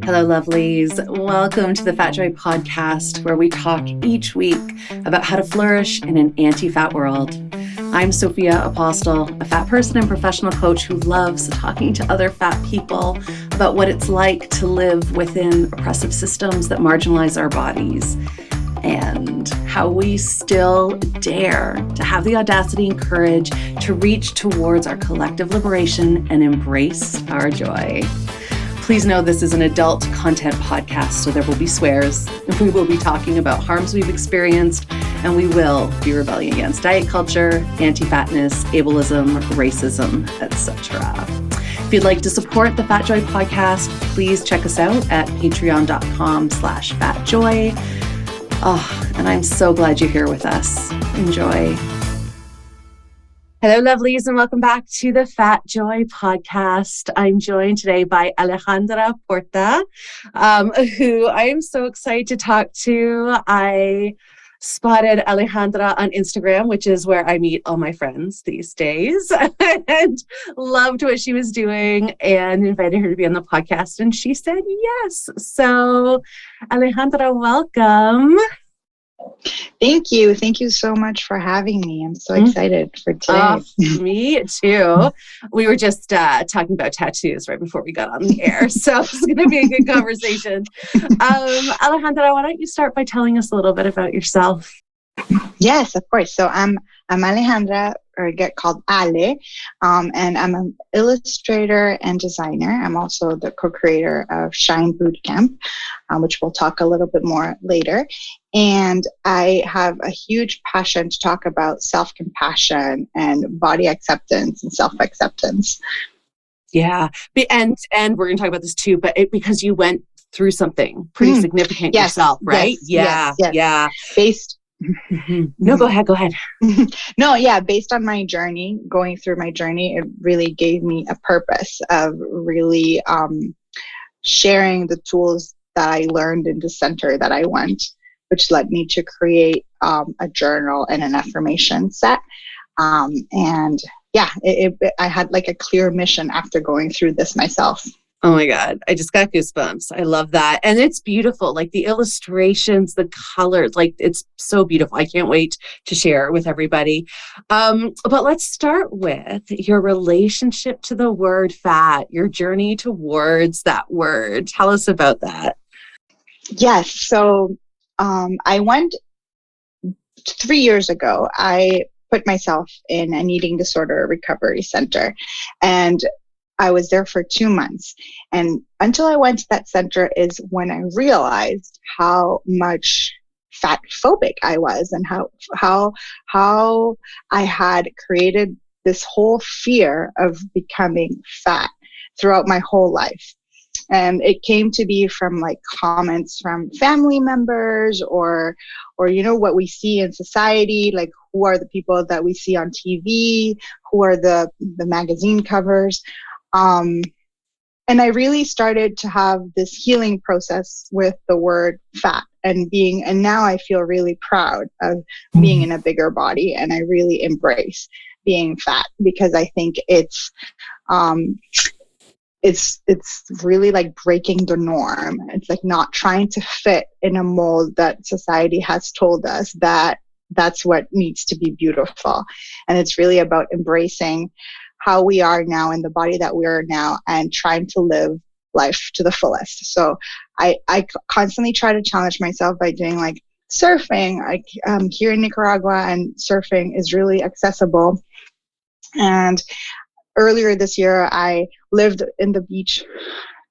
Hello, lovelies. Welcome to the Fat Joy podcast, where we talk each week about how to flourish in an anti-fat world. I'm Sophia, Apostle, a fat person and professional coach who loves talking to other fat people about what it's like to live within oppressive systems that marginalize our bodies, and how we still dare to have the audacity and courage to reach towards our collective liberation and embrace our joy. Please know this is an adult content podcast, so there will be swears, we will be talking about harms we've experienced, and we will be rebelling against diet culture, anti-fatness, ableism, racism, etc. If you'd like to support the Fat Joy podcast, please check us out at patreon.com/fatjoy. Oh, and I'm so glad you're here with us. Enjoy. Hello, lovelies, and welcome back to the Fat Joy podcast. I'm joined today by Alejandra Porta, who I am so excited to talk to. I spotted Alejandra on Instagram, which is where I meet all my friends these days, and loved what she was doing and invited her to be on the podcast, and she said yes. So, Alejandra, welcome. Thank you. Thank you so much for having me. I'm so excited for today. Me too. We were just talking about tattoos right before we got on the air, so it's going to be a good conversation. Alejandra, why don't you start by telling us a little bit about yourself? Yes, of course. So I'm Alejandra, or I get called Ale, and I'm an illustrator and designer. I'm also the co-creator of Shine Bootcamp, which we'll talk a little bit more later. And I have a huge passion to talk about self-compassion and body acceptance and self-acceptance. Yeah, and we're going to talk about this too, but because you went through something pretty significant yourself, right? Yes. Yeah. No, go ahead. No, yeah, based on my journey, going through my journey, it really gave me a purpose of really sharing the tools that I learned in the center that I went, which led me to create a journal and an affirmation set. And yeah, I had like a clear mission after going through this myself. Oh my God, I just got goosebumps. I love that. And it's beautiful. Like the illustrations, the colors, like it's so beautiful. I can't wait to share it with everybody. But let's start with your relationship to the word fat, your journey towards that word. Tell us about that. Yes. So I went 3 years ago. I put myself in an eating disorder recovery center, and I was there for 2 months. And until I went to that center is when I realized how much fat phobic I was, and how I had created this whole fear of becoming fat throughout my whole life. And it came to be from like comments from family members or what we see in society, like who are the people that we see on TV, who are the magazine covers. And I really started to have this healing process with the word fat and now I feel really proud of being in a bigger body, and I really embrace being fat because I think it's really like breaking the norm. It's like not trying to fit in a mold that society has told us that that's what needs to be beautiful. And it's really about embracing how we are now in the body that we are now and trying to live life to the fullest. So I constantly try to challenge myself by doing like surfing. Here in Nicaragua, and surfing is really accessible. And earlier this year, I lived in the beach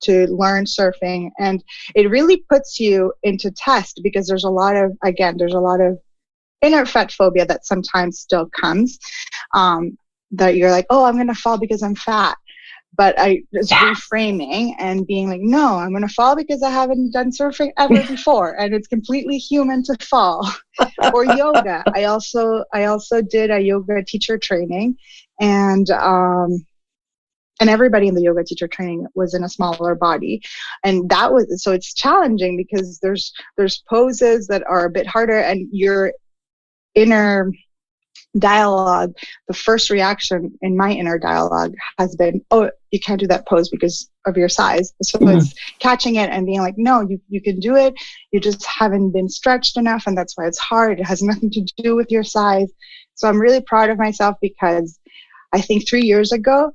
to learn surfing, and it really puts you into test because there's a lot of inner fat phobia that sometimes still comes. That you're like, oh, I'm going to fall because I'm fat. But I just reframing and being like, no, I'm going to fall because I haven't done surfing ever before. And it's completely human to fall. Or yoga. I also did a yoga teacher training, and everybody in the yoga teacher training was in a smaller body. And so it's challenging because there's poses that are a bit harder, and your inner dialogue, the first reaction in my inner dialogue has been, oh, you can't do that pose because of your size. So Mhm. it's catching it and being like, no, you can do it. You just haven't been stretched enough, and that's why it's hard. It has nothing to do with your size. So I'm really proud of myself, because I think 3 years ago,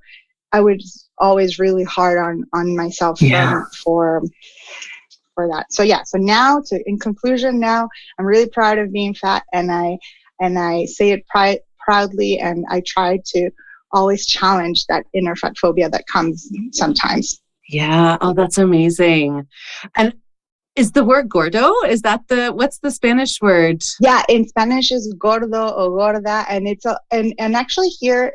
I was always really hard on myself for that. So yeah, so now in conclusion, now I'm really proud of being fat, and I say it proudly, and I try to always challenge that inner fat phobia that comes sometimes. Yeah. Oh, that's amazing. And is the word gordo, is that what's the Spanish word? Yeah, in Spanish is gordo or gorda, and it's and actually here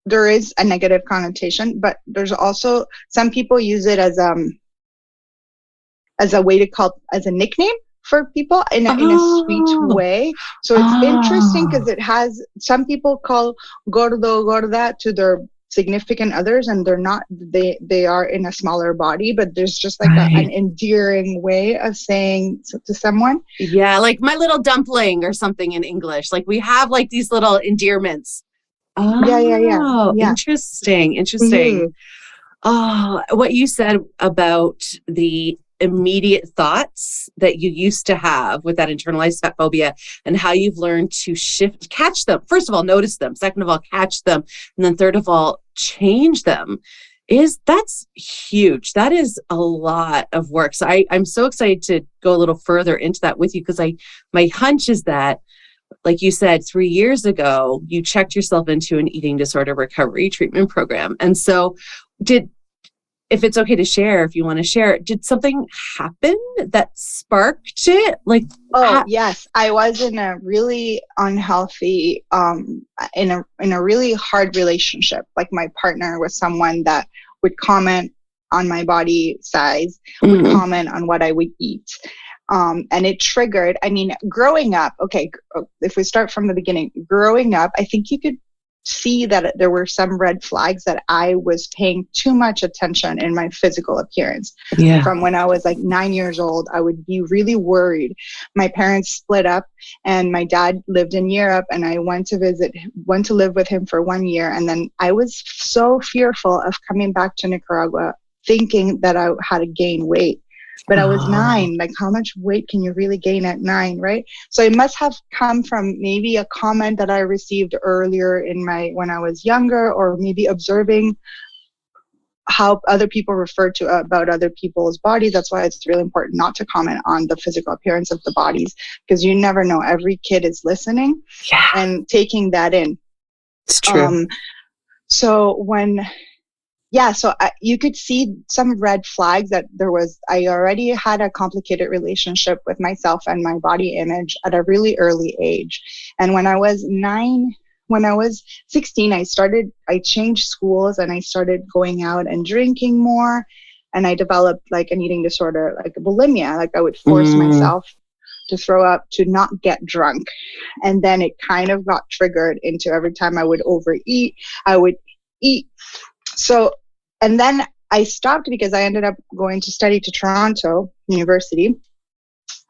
there is a negative connotation, but there's also some people use it as a way to call, as a nickname for people in a sweet way. So it's interesting because it has, some people call gordo gorda to their significant others, and they're not, they are in a smaller body, but there's just like an endearing way of saying to someone. Yeah, like my little dumpling or something in English. Like we have like these little endearments. Oh, Yeah. interesting. Mm-hmm. Oh, what you said about the immediate thoughts that you used to have with that internalized fat phobia, and how you've learned to catch them. First of all, notice them. Second of all, catch them. And then third of all, change them. That's huge. That is a lot of work. So I'm so excited to go a little further into that with you, because my hunch is that, like you said, 3 years ago, you checked yourself into an eating disorder recovery treatment program. And so if it's okay to share, if you want to share, did something happen that sparked it? Like, yes, I was in a really unhealthy, in a really hard relationship. Like, my partner was someone that would comment on my body size, would comment on what I would eat. And it triggered, growing up, okay, if we start from the beginning, growing up, I think you could see that there were some red flags that I was paying too much attention in my physical appearance. Yeah. From when I was like 9 years old, I would be really worried. My parents split up, and my dad lived in Europe, and I went to live with him for 1 year. And then I was so fearful of coming back to Nicaragua, thinking that I had to gain weight. But I was 9. Like, how much weight can you really gain at 9, right? So it must have come from maybe a comment that I received earlier when I was younger, or maybe observing how other people refer to about other people's bodies. That's why it's really important not to comment on the physical appearance of the bodies, because you never know. Every kid is listening and taking that in. It's true. You could see some red flags that I already had a complicated relationship with myself and my body image at a really early age. And when I was 16, I changed schools, and I started going out and drinking more. And I developed like an eating disorder, like a bulimia. Like, I would force myself to throw up, to not get drunk. And then it kind of got triggered into every time I would overeat, I would eat. So, and then I stopped because I ended up going to study to Toronto University,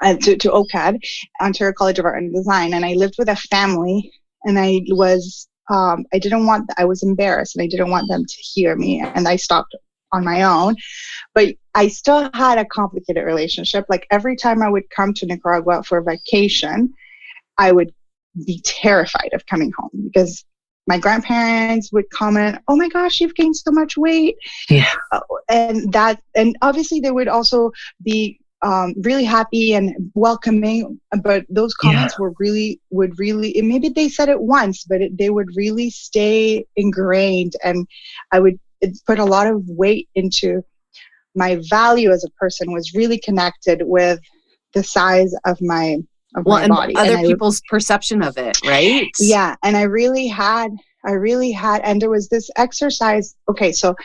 to OCAD, Ontario College of Art and Design. And I lived with a family, and I was embarrassed, and I didn't want them to hear me. And I stopped on my own, but I still had a complicated relationship. Like, every time I would come to Nicaragua for vacation, I would be terrified of coming home, because my grandparents would comment, "Oh my gosh, you've gained so much weight." Yeah. And obviously they would also be really happy and welcoming, but those comments would really, maybe they said it once, but they would really stay ingrained. And it put a lot of weight into my value as a person, was really connected with the size of my body. Other people's perception of it, right? Yeah. And I really had, and there was this exercise. Okay. So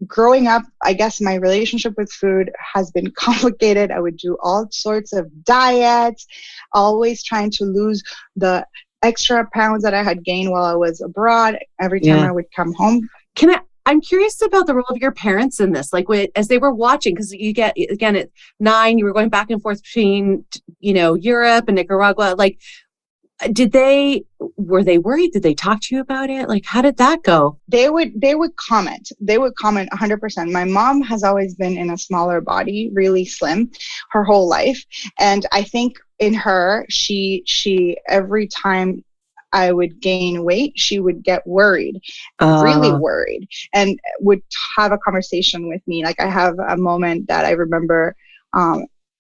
growing up, I guess my relationship with food has been complicated. I would do all sorts of diets, always trying to lose the extra pounds that I had gained while I was abroad every time I would come home. I'm curious about the role of your parents in this, like as they were watching, because you get, again, at 9, you were going back and forth between, Europe and Nicaragua. Like, were they worried? Did they talk to you about it? Like, how did that go? They would comment. They would comment 100%. My mom has always been in a smaller body, really slim, her whole life. And I think in her, she every time I would gain weight, she would get worried, really worried, and would have a conversation with me. Like, I have a moment that I remember,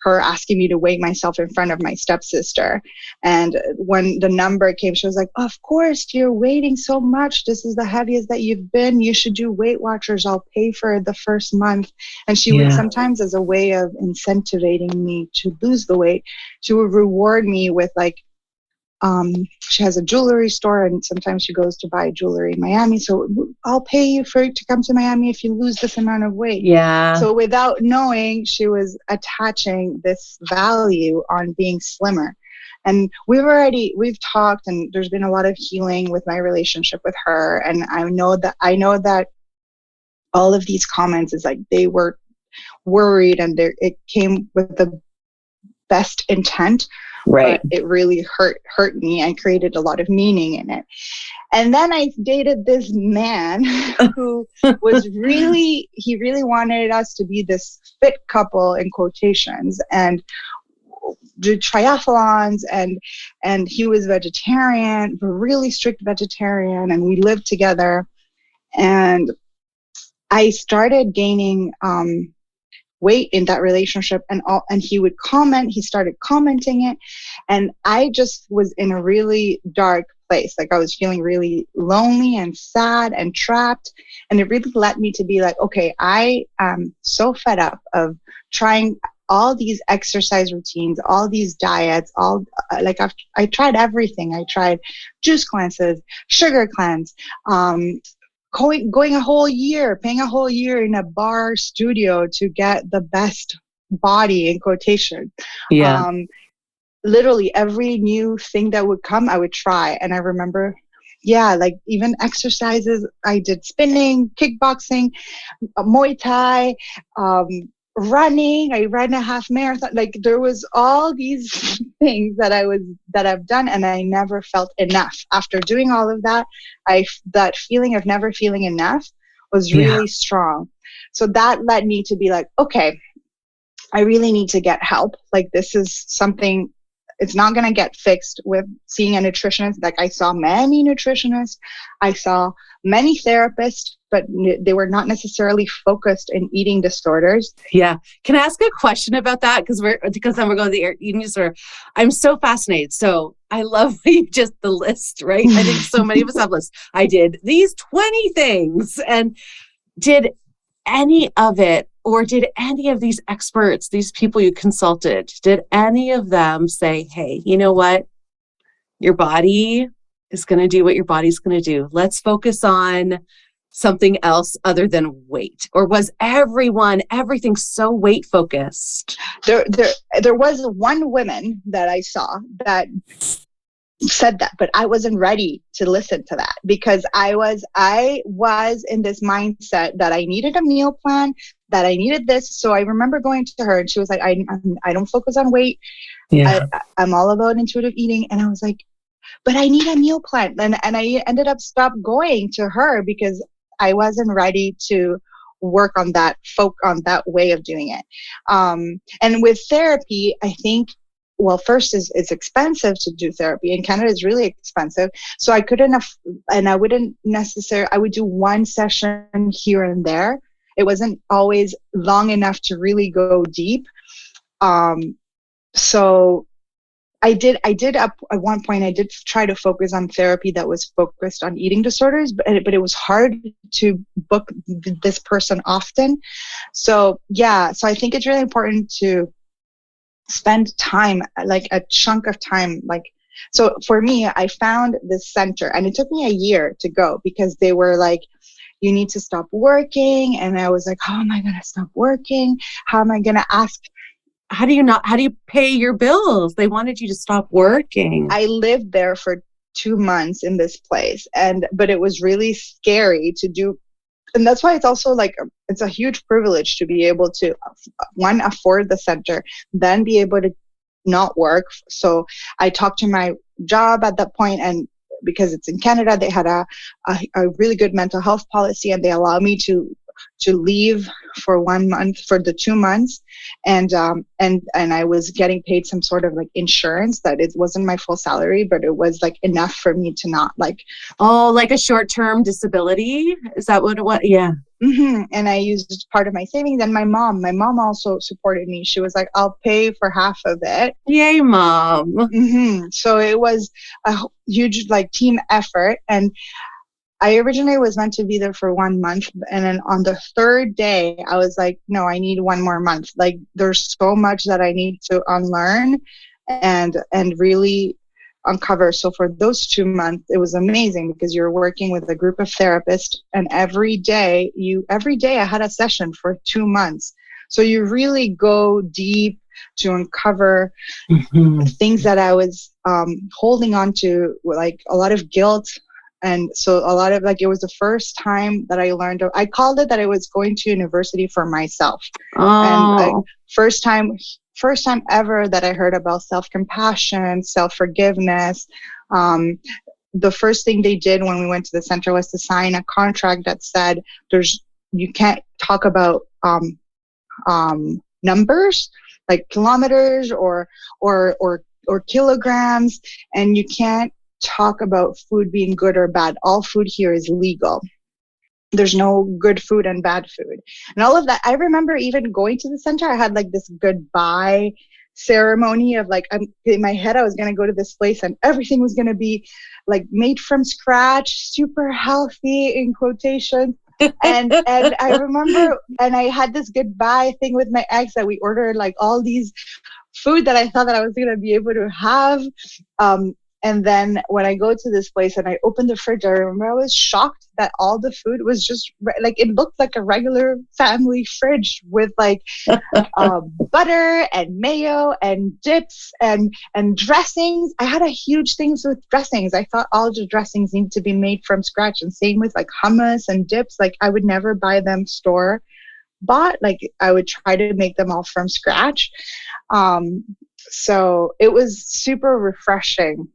her asking me to weigh myself in front of my stepsister. And when the number came, she was like, of course, you're weighing so much. This is the heaviest that you've been. You should do Weight Watchers. I'll pay for the first month. And she would sometimes, as a way of incentivizing me to lose the weight, she would reward me with like, she has a jewelry store, and sometimes she goes to buy jewelry in Miami. So I'll pay you to come to Miami if you lose this amount of weight. Yeah. So without knowing, she was attaching this value on being slimmer. And we've talked, and there's been a lot of healing with my relationship with her. And I know that all of these comments is like, they were worried, and it came with the best intent. Right. But it really hurt me and created a lot of meaning in it. And then I dated this man who was he really wanted us to be this fit couple, in quotations, and did triathlons, and he was vegetarian, a really strict vegetarian, and we lived together. And I started gaining weight in that relationship, and he would comment. He started commenting it, and I just was in a really dark place. Like, I was feeling really lonely and sad and trapped, and it really led me to be like, okay, I am so fed up of trying all these exercise routines, all these diets, I tried everything. I tried juice cleanses, sugar cleanse, going a whole year, paying a whole year in a bar studio to get the best body, in quotation. Yeah. Literally every new thing that would come, I would try. And I remember, like even exercises, I did spinning, kickboxing, Muay Thai, running. I ran a half marathon. Like, there was all these things that I've done, and I never felt enough. After doing all of that, that feeling of never feeling enough was really strong. So that led me to be like, okay, I really need to get help. Like, this is something, it's not going to get fixed with seeing a nutritionist. Like, I saw many nutritionists, I saw many therapists, but they were not necessarily focused in eating disorders. Yeah. Can I ask a question about that? Because then we're going to the eating disorder. I'm so fascinated. So I love just the list, right? I think so many of us have lists. I did these 20 things. And did any of it, or did any of these experts, these people you consulted, did any of them say, hey, you know what? Your body is going to do what your body's going to do. Let's focus on something else other than weight? Or was everything so weight focused? There was one woman that I saw that said that, but I wasn't ready to listen to that, because I was in this mindset that I needed a meal plan, that I needed this. So I remember going to her, and she was like, I don't focus on weight. Yeah. I'm all about intuitive eating. And I was like, but I need a meal plan. And I ended up stopped going to her because I wasn't ready to work on that way of doing it. And with therapy, I think, well, first it's expensive to do therapy. In Canada, it's really expensive. So I couldn't and I wouldn't necessarily, I would do one session here and there. It wasn't always long enough to really go deep. So I did at one point, I did try to focus on therapy that was focused on eating disorders, but it was hard to book this person often. So yeah, so I think it's really important to spend time, like a chunk of time. Like, so for me, I found this center, and it took me a year to go, because they were like, you need to stop working. And I was like, how am I going to stop working? How am I going to ask? How do you pay your bills? They wanted you to stop working. I lived there for 2 months in this place, but it was really scary to do. And that's why it's also like, it's a huge privilege to be able to, one, afford the center, then be able to not work. So I talked to my job at that point, and because it's in Canada, they had a really good mental health policy, and they allowed me to leave for 1 month for the 2 months. And I was getting paid some sort of like insurance that it wasn't my full salary, but it was like enough for me to not like. Oh, like a short-term disability? Is that what it was? Yeah. Mm-hmm. And I used part of my savings, and my mom also supported me. She was like, I'll pay for half of it. Yay, Mom. Mm-hmm. So it was a huge like team effort. And I originally was meant to be there for 1 month. And then on the third day, I was like, no, I need 1 more month. Like there's so much that I need to unlearn and really uncover. So for those 2 months, it was amazing because you're working with a group of therapists, and every day I had a session for 2 months. So you really go deep to uncover things that I was holding on to, like a lot of guilt. And so a lot of like, it was the first time that I learned, I called it that I was going to university for myself. And first time ever that I heard about self-compassion, self-forgiveness. The first thing they did when we went to the center was to sign a contract that said you can't talk about numbers like kilometers or kilograms, and you can't talk about food being good or bad. All food here is legal. There's no good food and bad food. And all of that. I remember even going to the center, I had like this goodbye ceremony of like, in my head, I was going to go to this place and everything was going to be like made from scratch, super healthy in quotation. And I remember, and I had this goodbye thing with my ex that we ordered like all these food that I thought that I was going to be able to have. And then when I go to this place and I opened the fridge, I remember I was shocked that all the food was just like, it looked like a regular family fridge with like butter and mayo and dips and dressings. I had a huge things with dressings. I thought all the dressings need to be made from scratch, and same with like hummus and dips. Like I would never buy them store bought. Like I would try to make them all from scratch. So it was super refreshing.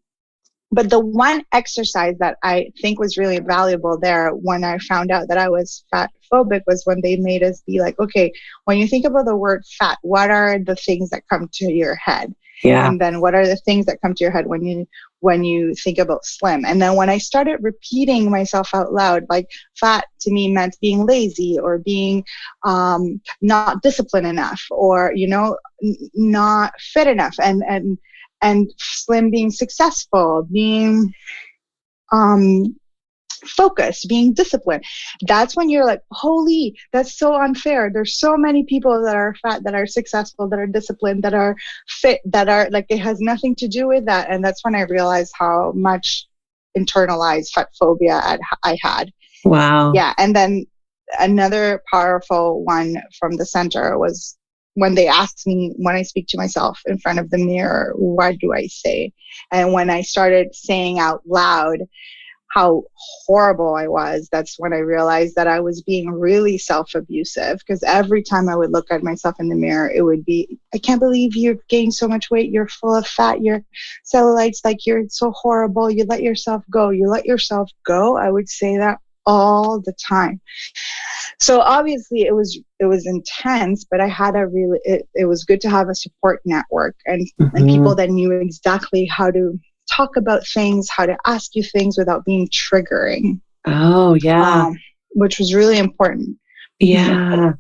But the one exercise that I think was really valuable there when I found out that I was fat phobic was when they made us be like, okay, when you think about the word fat, what are the things that come to your head? Yeah. And then what are the things that come to your head when you think about slim? And then when I started repeating myself out loud, like fat to me meant being lazy or being not disciplined enough, or, not fit enough, and slim being successful, being focused, being disciplined. That's when you're like, holy, that's so unfair. There's so many people that are fat, that are successful, that are disciplined, that are fit, that are like, it has nothing to do with that. And that's when I realized how much internalized fat phobia I had. Wow. Yeah. And then another powerful one from the center was when they asked me, when I speak to myself in front of the mirror, what do I say? And when I started saying out loud how horrible I was, that's when I realized that I was being really self-abusive, because every time I would look at myself in the mirror, it would be, I can't believe you've gained so much weight. You're full of fat. Your cellulite's like, you're so horrible. You let yourself go. You let yourself go. I would say that all the time. So obviously it was intense, but I had it was good to have a support network and people that knew exactly how to talk about things, how to ask you things without being triggering. Oh, yeah. Which was really important. Yeah.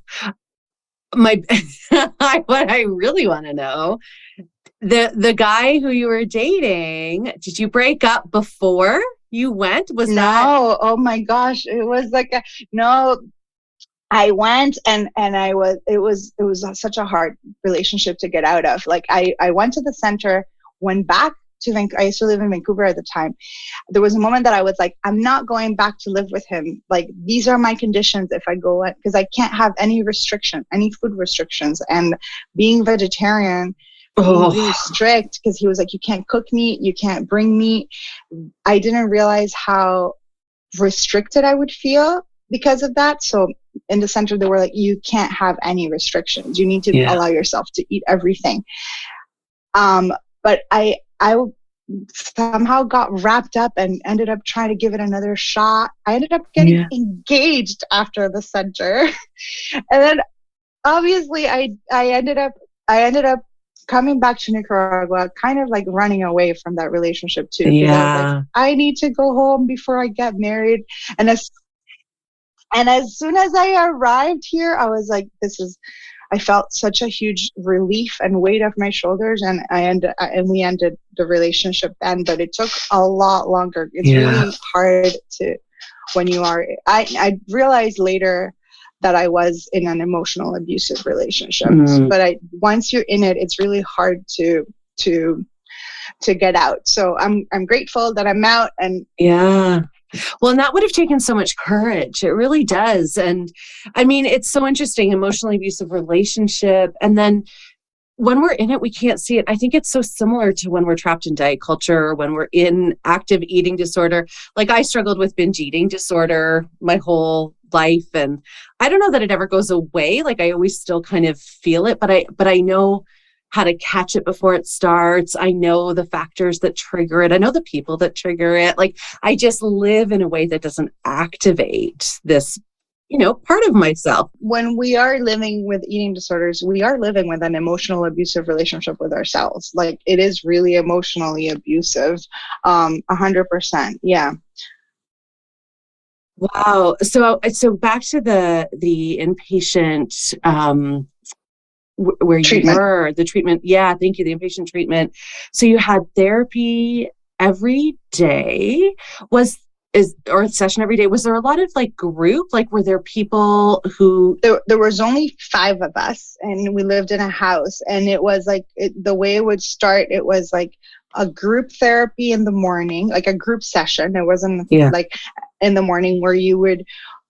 What I really want to know, the guy who you were dating, did you break up before you went? No, oh my gosh. It was like no. I went and it was such a hard relationship to get out of. Like I went to the center, went back to Vancouver. I used to live in Vancouver at the time. There was a moment that I was like, I'm not going back to live with him. Like, these are my conditions if I go, because I can't have any food restrictions. And being vegetarian, being really strict, because he was like, you can't cook meat, you can't bring meat. I didn't realize how restricted I would feel because of that. So in the center, they were like, you can't have any restrictions. You need to allow yourself to eat everything. But I somehow got wrapped up and ended up trying to give it another shot. I ended up getting engaged after the center. And then obviously I ended up coming back to Nicaragua, kind of like running away from that relationship too. Because I was like, I need to go home before I get married. And as soon as I arrived here, I was like, I felt such a huge relief and weight off my shoulders, and we ended the relationship then. But it took a lot longer. It's really hard to, when you are. I realized later that I was in an emotional abusive relationship, but once you're in it, it's really hard to get out. So I'm grateful that I'm out. And well, and that would have taken so much courage. It really does. And I mean, it's so interesting, emotionally abusive relationship. And then when we're in it, we can't see it. I think it's so similar to when we're trapped in diet culture, when we're in active eating disorder. Like I struggled with binge eating disorder my whole life. And I don't know that it ever goes away. Like I always still kind of feel it, but I know how to catch it before it starts. I know the factors that trigger it. I know the people that trigger it. Like I just live in a way that doesn't activate this, part of myself. When we are living with eating disorders, we are living with an emotional abusive relationship with ourselves. Like it is really emotionally abusive. 100%. Yeah. Wow. So back to the inpatient, where treatment. You were, the treatment. Yeah, thank you. The inpatient treatment. So you had therapy every day. Or a session every day? Was there a lot of like group? Like were there people who? There was only 5 of us, and we lived in a house. And it was like the way it would start. It was like a group therapy in the morning, like a group session. It wasn't like in the morning where you would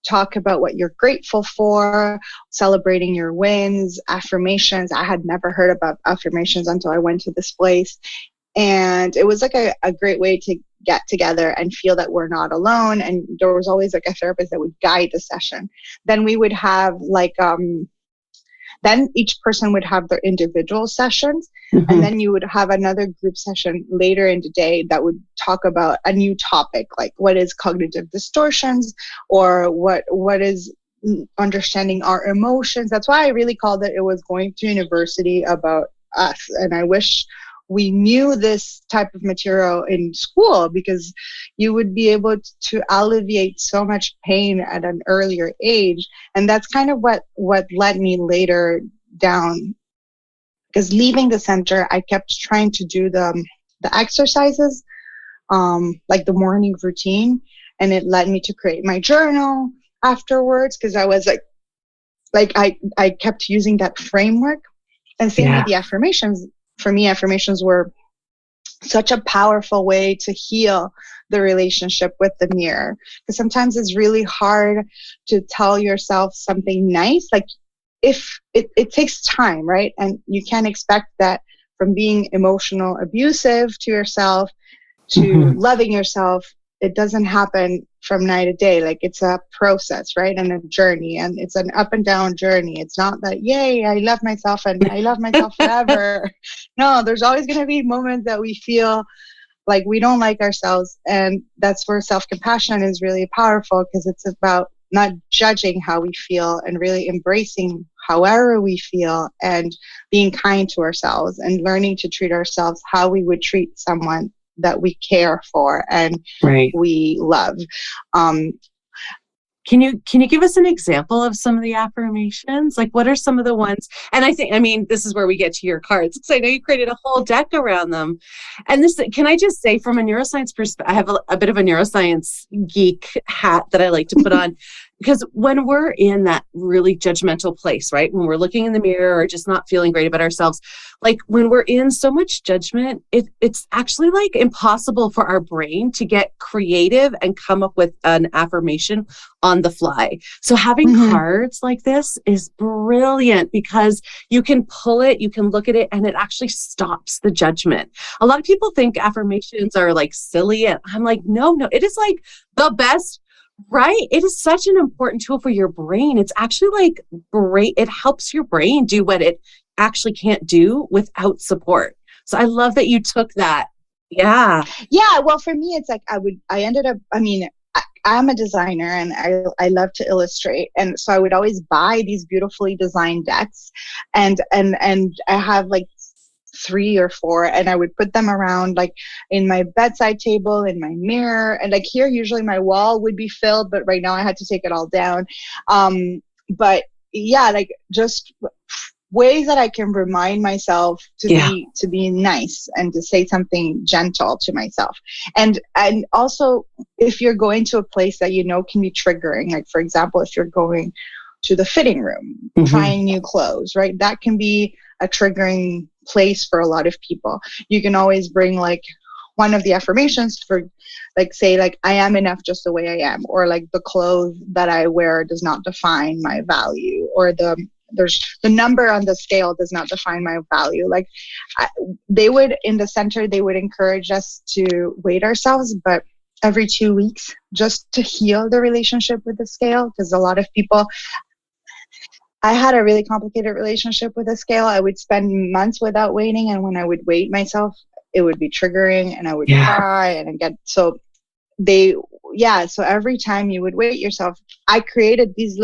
talk about what you're grateful for, celebrating your wins, affirmations. I had never heard about affirmations until I went to this place. And it was like a great way to get together and feel that we're not alone. And there was always like a therapist that would guide the session. Then we would have like, then each person would have their individual sessions. Mm-hmm. And then you would have another group session later in the day that would talk about a new topic, like what is cognitive distortions, or what is understanding our emotions. That's why I really called it was going to university about us. And I wish we knew this type of material in school, because you would be able to alleviate so much pain at an earlier age. And that's kind of what led me later down, because leaving the center, I kept trying to do the exercises, like the morning routine. And it led me to create my journal afterwards, because I was like I kept using that framework. And same with the affirmations. For me, affirmations were such a powerful way to heal the relationship with the mirror. Because sometimes it's really hard to tell yourself something nice. Like if it takes time, right? And you can't expect that from being emotional abusive to yourself to loving yourself. It doesn't happen from night to day. Like it's a process, right? And a journey, and it's an up and down journey. It's not that, yay, I love myself and I love myself forever. No, there's always going to be moments that we feel like we don't like ourselves. And that's where self-compassion is really powerful, because it's about not judging how we feel and really embracing however we feel and being kind to ourselves and learning to treat ourselves how we would treat someone that we care for and we love. Can you give us an example of some of the affirmations? Like what are some of the ones? And I mean, this is where we get to your cards, because I know you created a whole deck around them. And this, can I just say, from a neuroscience perspective, I have a bit of a neuroscience geek hat that I like to put on. Because when we're in that really judgmental place, right? When we're looking in the mirror or just not feeling great about ourselves, like when we're in so much judgment, it's actually like impossible for our brain to get creative and come up with an affirmation on the fly. So having cards like this is brilliant, because you can pull it, you can look at it, and it actually stops the judgment. A lot of people think affirmations are like silly, and I'm like, no, it is like the best. Right. It is such an important tool for your brain. It's actually like great. It helps your brain do what it actually can't do without support. So I love that you took that. Yeah. Yeah. Well, for me, it's like I ended up, I mean, I'm a designer and I love to illustrate. And so I would always buy these beautifully designed decks and I have like 3 or 4 and I would put them around like in my bedside table, in my mirror. And like here, usually my wall would be filled, but right now I had to take it all down. But yeah, like just ways that I can remind myself to be nice and to say something gentle to myself. And also if you're going to a place that can be triggering, like for example, if you're going to the fitting room, trying new clothes, right? That can be a triggering place for a lot of people. You can always bring like one of the affirmations for like, say like, I am enough just the way I am, or like the clothes that I wear does not define my value, or the number on the scale does not define my value. Like they would, in the center, they would encourage us to weight ourselves, but every 2 weeks, just to heal the relationship with the scale. Because a lot of people, I had a really complicated relationship with the scale. I would spend months without weighing, and when I would weight myself, it would be triggering and I would cry and so every time you would weight yourself, I created these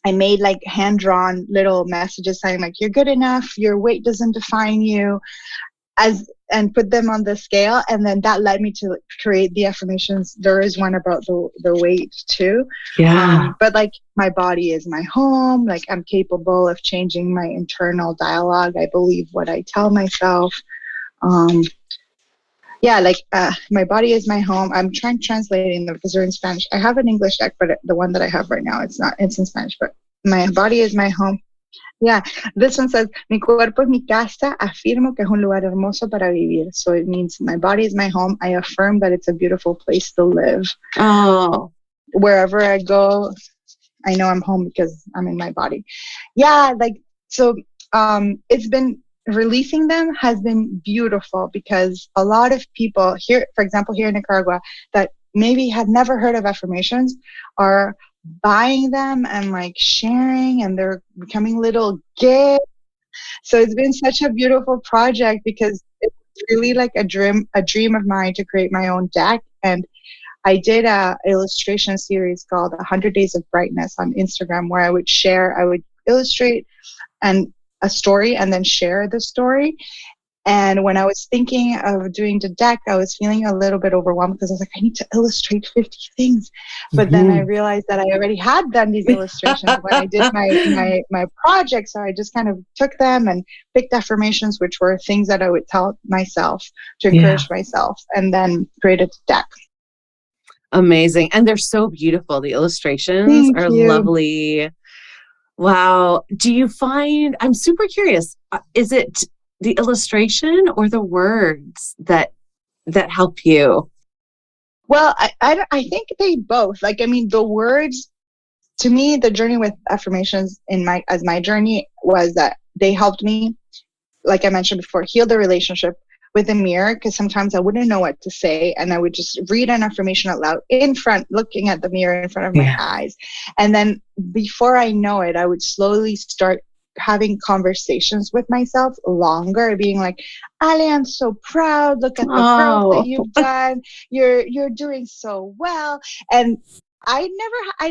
I made like hand-drawn little messages saying like, you're good enough, your weight doesn't define you, and put them on the scale. And then that led me to create the affirmations. There is one about the weight too. But like, my body is my home. Like I'm capable of changing my internal dialogue. I believe what I tell myself. My body is my home. I'm trying translating them because they're in Spanish. I have an English deck, but the one that I have right now, it's in Spanish, but my body is my home. Yeah. This one says, mi cuerpo es mi casa, afirmo que es un lugar hermoso para vivir. So it means my body is my home. I affirm that it's a beautiful place to live. Oh. Wherever I go, I know I'm home because I'm in my body. Yeah. It's been, releasing them has been beautiful because a lot of people here, for example, here in Nicaragua, that maybe had never heard of affirmations are buying them and like sharing, and they're becoming little gifts. So it's been such a beautiful project because it's really like a dream of mine to create my own deck. And I did a illustration series called 100 Days of Brightness on Instagram, where I would illustrate a story and then share the story. And when I was thinking of doing the deck, I was feeling a little bit overwhelmed because I was like, I need to illustrate 50 things. But then I realized that I already had done these illustrations when I did my project. So I just kind of took them and picked affirmations, which were things that I would tell myself to encourage myself, and then created the deck. Amazing. And they're so beautiful. The illustrations are lovely. Wow. Do you find, I'm super curious, is it the illustration or the words that help you? Well, I think they both. Like, I mean, the words, to me, the journey with affirmations as my journey was that they helped me, like I mentioned before, heal the relationship with the mirror, because sometimes I wouldn't know what to say, and I would just read an affirmation out loud looking at the mirror in front of my eyes. And then before I know it, I would slowly start having conversations with myself longer, being like, Ale, I'm so proud. Look at the growth that you've done. You're doing so well. And I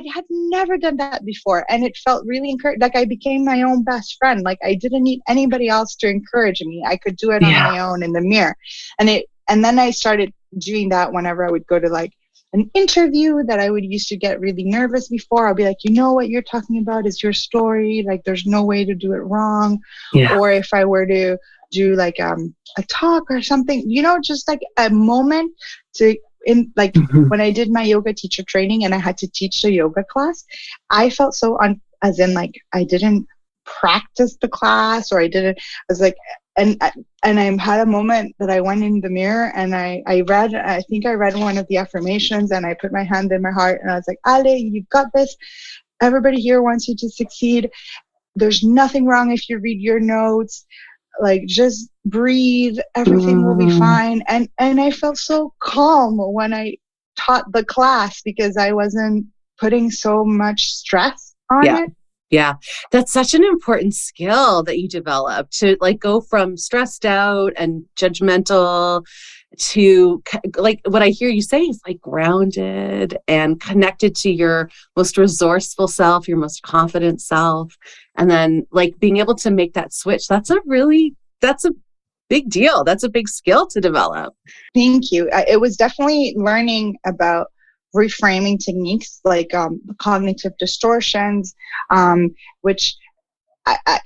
had never done that before. And it felt really encouraged. Like I became my own best friend. Like I didn't need anybody else to encourage me. I could do it on my own in the mirror. And then I started doing that whenever I would go to like an interview that I would used to get really nervous before. I'll be like, what you're talking about is your story. Like there's no way to do it wrong. Or if I were to do like a talk or something, just like a moment when I did my yoga teacher training and I had to teach a yoga class, I felt so as in like I didn't practice the class, or I was like, and I had a moment that I went in the mirror and I think I read one of the affirmations, and I put my hand in my heart and I was like, Ale, you've got this. Everybody here wants you to succeed. There's nothing wrong if you read your notes. Like just breathe, everything will be fine. And I felt so calm when I taught the class because I wasn't putting so much stress on it. Yeah, that's such an important skill that you develop to like go from stressed out and judgmental to like what I hear you say is like grounded and connected to your most resourceful self, your most confident self. And then like being able to make that switch, that's a big deal. That's a big skill to develop. Thank you. It was definitely learning about reframing techniques like cognitive distortions, which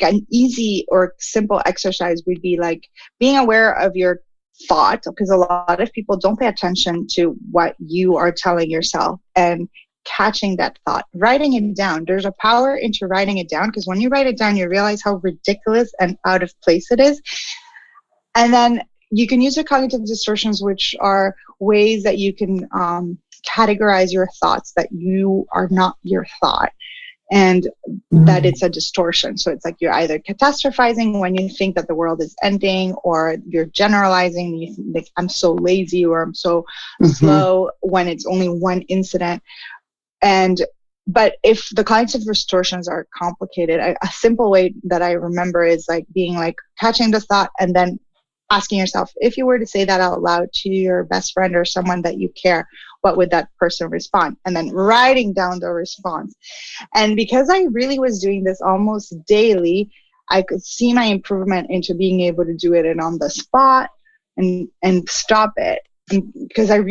an easy or simple exercise would be like being aware of your thought, because a lot of people don't pay attention to what you are telling yourself, and catching that thought, writing it down. There's a power into writing it down, because when you write it down, you realize how ridiculous and out of place it is. And then you can use the cognitive distortions, which are ways that you can categorize your thoughts, that you are not your thought, and that it's a distortion. So it's like you're either catastrophizing when you think that the world is ending, or you're generalizing, you think, like, I'm so lazy, or I'm so slow, when it's only one incident. But if the cognitive distortions are complicated, a simple way that I remember is like being like catching the thought and then asking yourself, if you were to say that out loud to your best friend or someone that you care, what would that person respond? And then writing down the response. And because I really was doing this almost daily, I could see my improvement into being able to do it and on the spot and stop it. And because it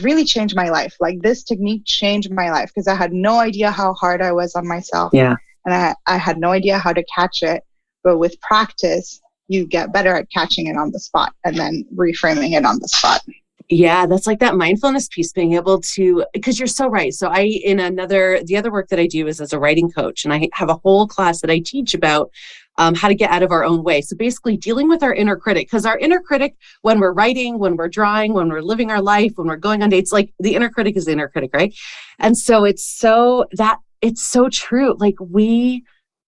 really changed my life. Like, this technique changed my life, because I had no idea how hard I was on myself. Yeah. And I had no idea how to catch it. But with practice, you get better at catching it on the spot and then reframing it on the spot. Yeah, that's like that mindfulness piece, being able to, because you're so right. So the other work that I do is as a writing coach, and I have a whole class that I teach about how to get out of our own way. So basically dealing with our inner critic, because our inner critic, when we're writing, when we're drawing, when we're living our life, when we're going on dates, like the inner critic is the inner critic, right? And so it's so true. Like, we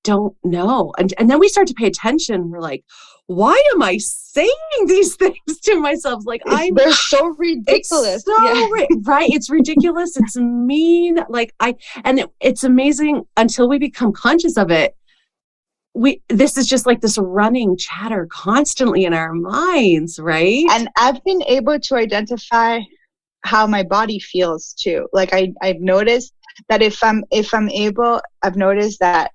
don't know. And then we start to pay attention. We're like, why am I saying these things to myself? Like, they're so ridiculous. Right. It's ridiculous. It's mean. Like it's amazing until we become conscious of it. This is just like this running chatter constantly in our minds, right? And I've been able to identify how my body feels too. Like I've noticed that I've noticed that,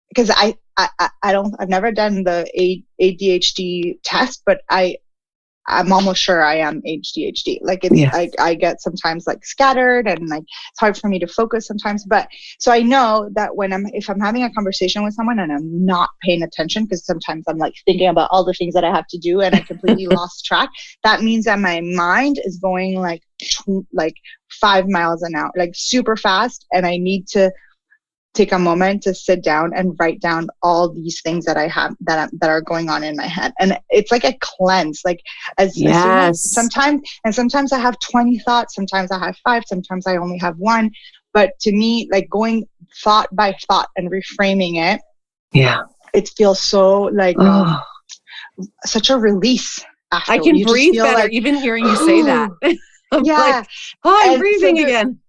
because I've never done the ADHD test, but I'm almost sure I am ADHD. Like, it's I get sometimes like scattered, and like it's hard for me to focus sometimes. But so I know that if I'm having a conversation with someone and I'm not paying attention, because sometimes I'm like thinking about all the things that I have to do and I completely lost track, that means that my mind is going like 5 miles an hour, like super fast, and I need to take a moment to sit down and write down all these things that I have that are going on in my head. And it's like a cleanse, like as soon as sometimes I have 20 thoughts, sometimes I have 5, sometimes I only have 1. But to me, like going thought by thought and reframing it, it feels so like such a release. After. I can breathe better, like, even hearing you say that. I'm breathing again.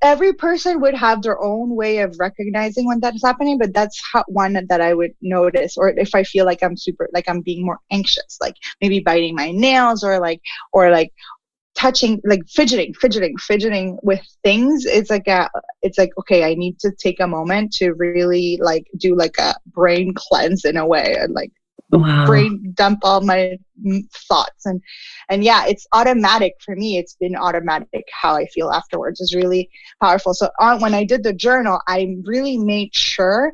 Every person would have their own way of recognizing when that's happening, but that's one that I would notice. Or if I feel like I'm being more anxious, like maybe biting my nails, or touching, like fidgeting with things. It's like okay, I need to take a moment to really like do like a brain cleanse in a way, and like brain dump all my thoughts. And yeah, it's automatic for me. It's been automatic. How I feel afterwards is really powerful. So when I did the journal, I really made sure,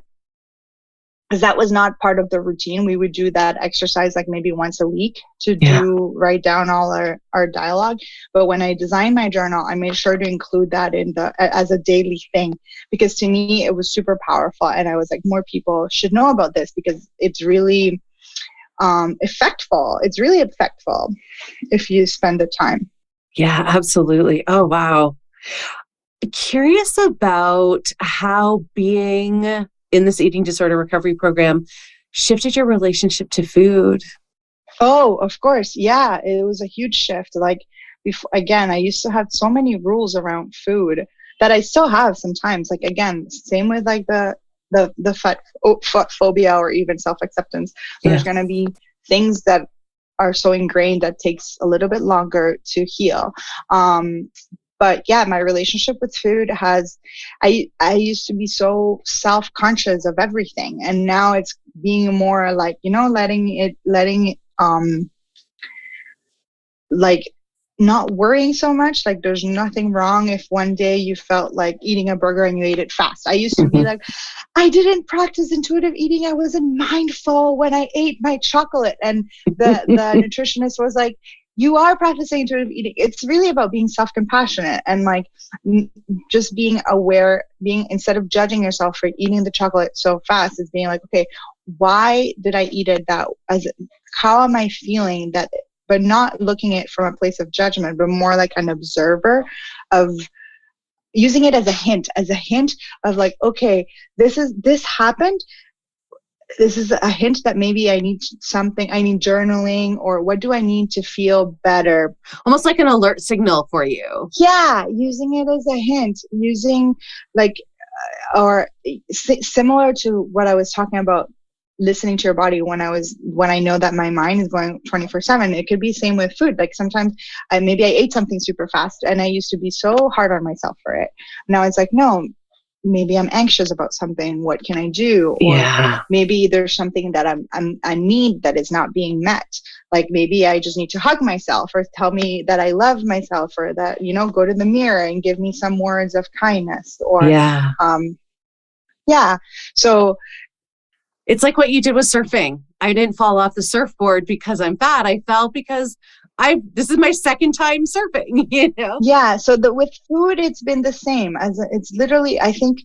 because that was not part of the routine. We would do that exercise like maybe once a week to write down all our dialogue. But when I designed my journal, I made sure to include that as a daily thing, because to me it was super powerful. And I was like, more people should know about this, because it's really effectful. It's really effectful if you spend the time. Yeah, absolutely. Oh, wow. Curious about how being in this eating disorder recovery program shifted your relationship to food. Oh, of course. Yeah, it was a huge shift. Like before, again, I used to have so many rules around food that I still have sometimes. Like, again, same with like the fat phobia or even self-acceptance. There's going to be things that are so ingrained that takes a little bit longer to heal. But yeah, my relationship with food I used to be so self-conscious of everything. And now it's being more like, letting like not worrying so much. Like there's nothing wrong if one day you felt like eating a burger and you ate it fast. I used to be like, I didn't practice intuitive eating. I wasn't mindful when I ate my chocolate. And the nutritionist was like, you are practicing intuitive eating. It's really about being self-compassionate and like just being aware, instead of judging yourself for eating the chocolate so fast, is being like, okay, why did I eat it how am I feeling that? But not looking at it from a place of judgment, but more like an observer of using it as a hint of like, okay, this happened. This is a hint that maybe I need journaling, or what do I need to feel better? Almost like an alert signal for you. Yeah. Using it as a hint, using like, or similar to what I was talking about, listening to your body when I know that my mind is going 24/7. It could be same with food. Like sometimes maybe I ate something super fast and I used to be so hard on myself for it. Now it's like, no, maybe I'm anxious about something. What can I do? Or maybe there's something that I need that is not being met. Like maybe I just need to hug myself, or tell me that I love myself, or that, go to the mirror and give me some words of kindness, or so it's like what you did with surfing. I didn't fall off the surfboard because I'm fat. I fell because this is my second time surfing, Yeah. So with food, it's been the same. It's literally, I think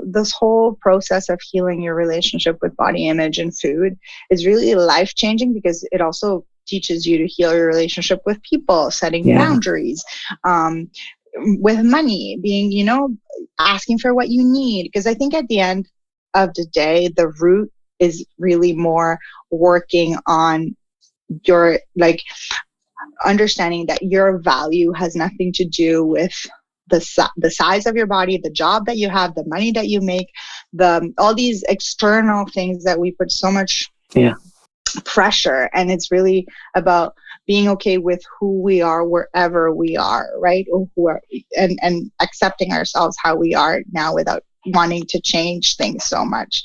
this whole process of healing your relationship with body image and food is really life-changing, because it also teaches you to heal your relationship with people, setting boundaries, with money, being, asking for what you need. Because I think at the end of the day, the root is really more working on your, like, understanding that your value has nothing to do with the size of your body, the job that you have, the money that you make, all these external things that we put so much pressure. And it's really about being okay with who we are wherever we are, right? And accepting ourselves how we are now, without wanting to change things so much.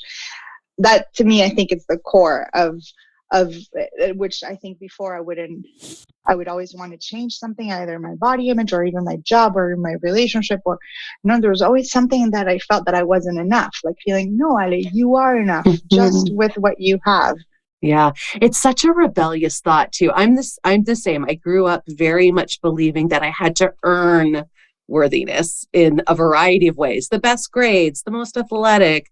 That, to me, I think it's the core of which I think before I would always want to change something, either my body image or even my job or my relationship, or, there was always something that I felt that I wasn't enough, like feeling, no, Ale, you are enough just with what you have. Yeah. It's such a rebellious thought too. I'm the same. I grew up very much believing that I had to earn worthiness in a variety of ways, the best grades, the most athletic,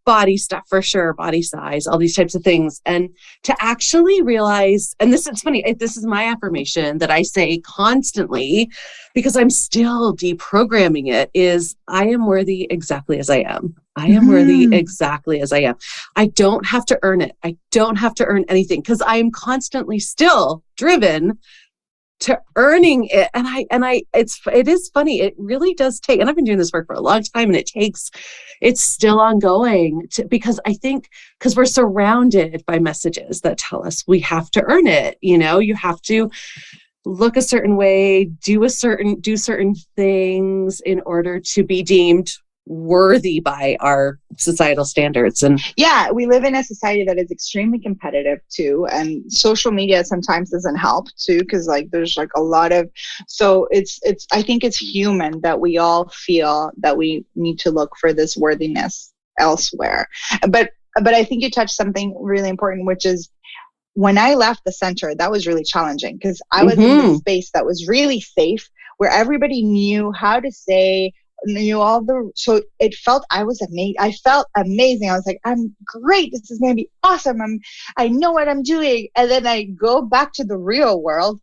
body stuff for sure, body size, all these types of things. And to actually realize, and it's funny, this is my affirmation that I say constantly, because I'm still deprogramming it, is I am worthy exactly as I am. I am worthy exactly as I am. I don't have to earn it. I don't have to earn anything, because I am constantly still driven to earning it. And it is funny. It really does take, and I've been doing this work for a long time, and it's still ongoing because I think, because we're surrounded by messages that tell us we have to earn it. You have to look a certain way, do certain things in order to be deemed worthy by our societal standards. And yeah, we live in a society that is extremely competitive too, and social media sometimes doesn't help too, because there's a lot of, so it's I think it's human that we all feel that we need to look for this worthiness elsewhere. But I think you touched something really important, which is, when I left the center, that was really challenging, because I was in this space that was really safe, where everybody knew how to say, so it felt, I felt amazing. I was like, I'm great. This is going to be awesome. I know what I'm doing. And then I go back to the real world,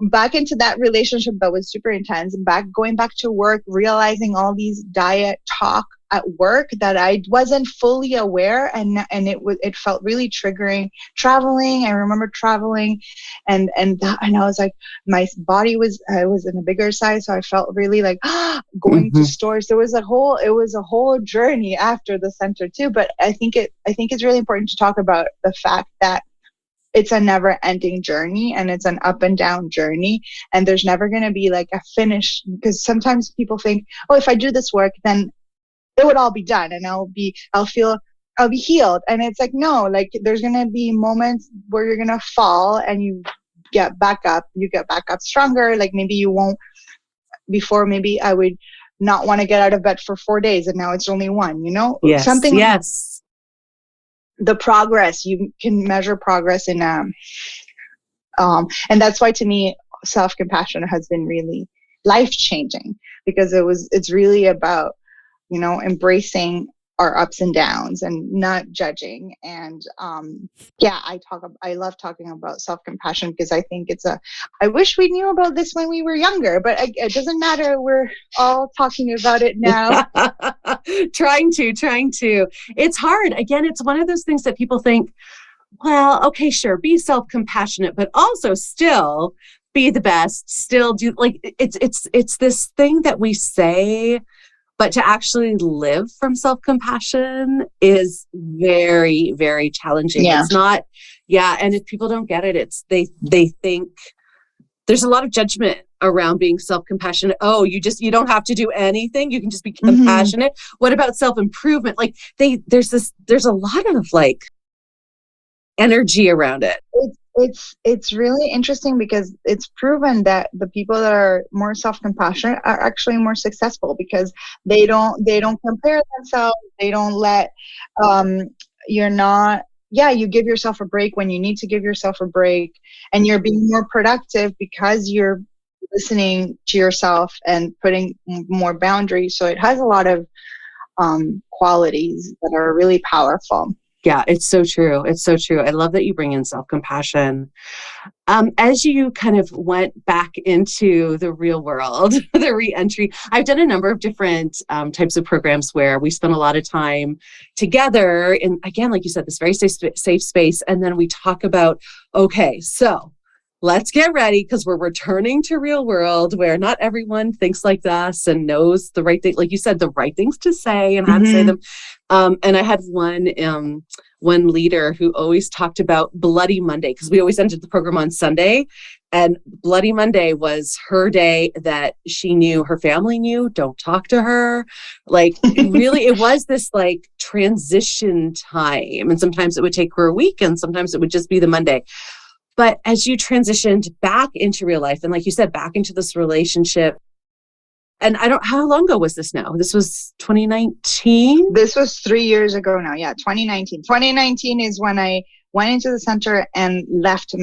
back into that relationship that was super intense, going back to work, realizing all these diet talk at work that I wasn't fully aware, and it felt really triggering. Traveling, I remember traveling, and I was like, my body I was in a bigger size, so I felt really like going to stores. It was a whole journey after the center too. But I think it's really important to talk about the fact that it's a never ending journey, and it's an up and down journey, and there's never going to be like a finish, because sometimes people think, oh, if I do this work, then it would all be done and I'll be healed. And it's like, no, like there's going to be moments where you're going to fall and you get back up stronger. Like maybe you won't, before maybe I would not want to get out of bed for 4 days and now it's only one, Yes. Something. Yes. The progress, you can measure progress in, and that's why to me, self-compassion has been really life-changing, because it's really about, embracing our ups and downs and not judging. And I love talking about self-compassion, because I think I wish we knew about this when we were younger, but it doesn't matter. We're all talking about it now. trying to. It's hard. Again, it's one of those things that people think, well, okay, sure, be self-compassionate, but also still be the best, still do, like, it's this thing that we say, but to actually live from self-compassion is very, very challenging. Yeah. It's not, and if people don't get it, they think there's a lot of judgment around being self-compassionate. Oh, you don't have to do anything. You can just be compassionate. What about self-improvement? Like there's a lot of like energy around it. It's really interesting, because it's proven that the people that are more self-compassionate are actually more successful, because they don't compare themselves. They don't let, you give yourself a break when you need to give yourself a break, and you're being more productive because you're listening to yourself and putting more boundaries. So it has a lot of qualities that are really powerful. Yeah, it's so true. It's so true. I love that you bring in self-compassion. As you kind of went back into the real world, the re-entry, I've done a number of different types of programs where we spend a lot of time together. And again, like you said, this very safe space. And then we talk about, okay, so let's get ready, because we're returning to real world where not everyone thinks like us and knows the right thing, like you said, the right things to say and how to say them. And I had one leader who always talked about Bloody Monday, because we always ended the program on Sunday, and Bloody Monday was her day that she knew her family knew, don't talk to her. Like really, it was this like transition time. And sometimes it would take her a week, and sometimes it would just be the Monday. But as you transitioned back into real life, and like you said, back into this relationship, and how long ago was this now? This was 2019? This was 3 years ago now. Yeah, 2019. 2019 is when I went into the center and left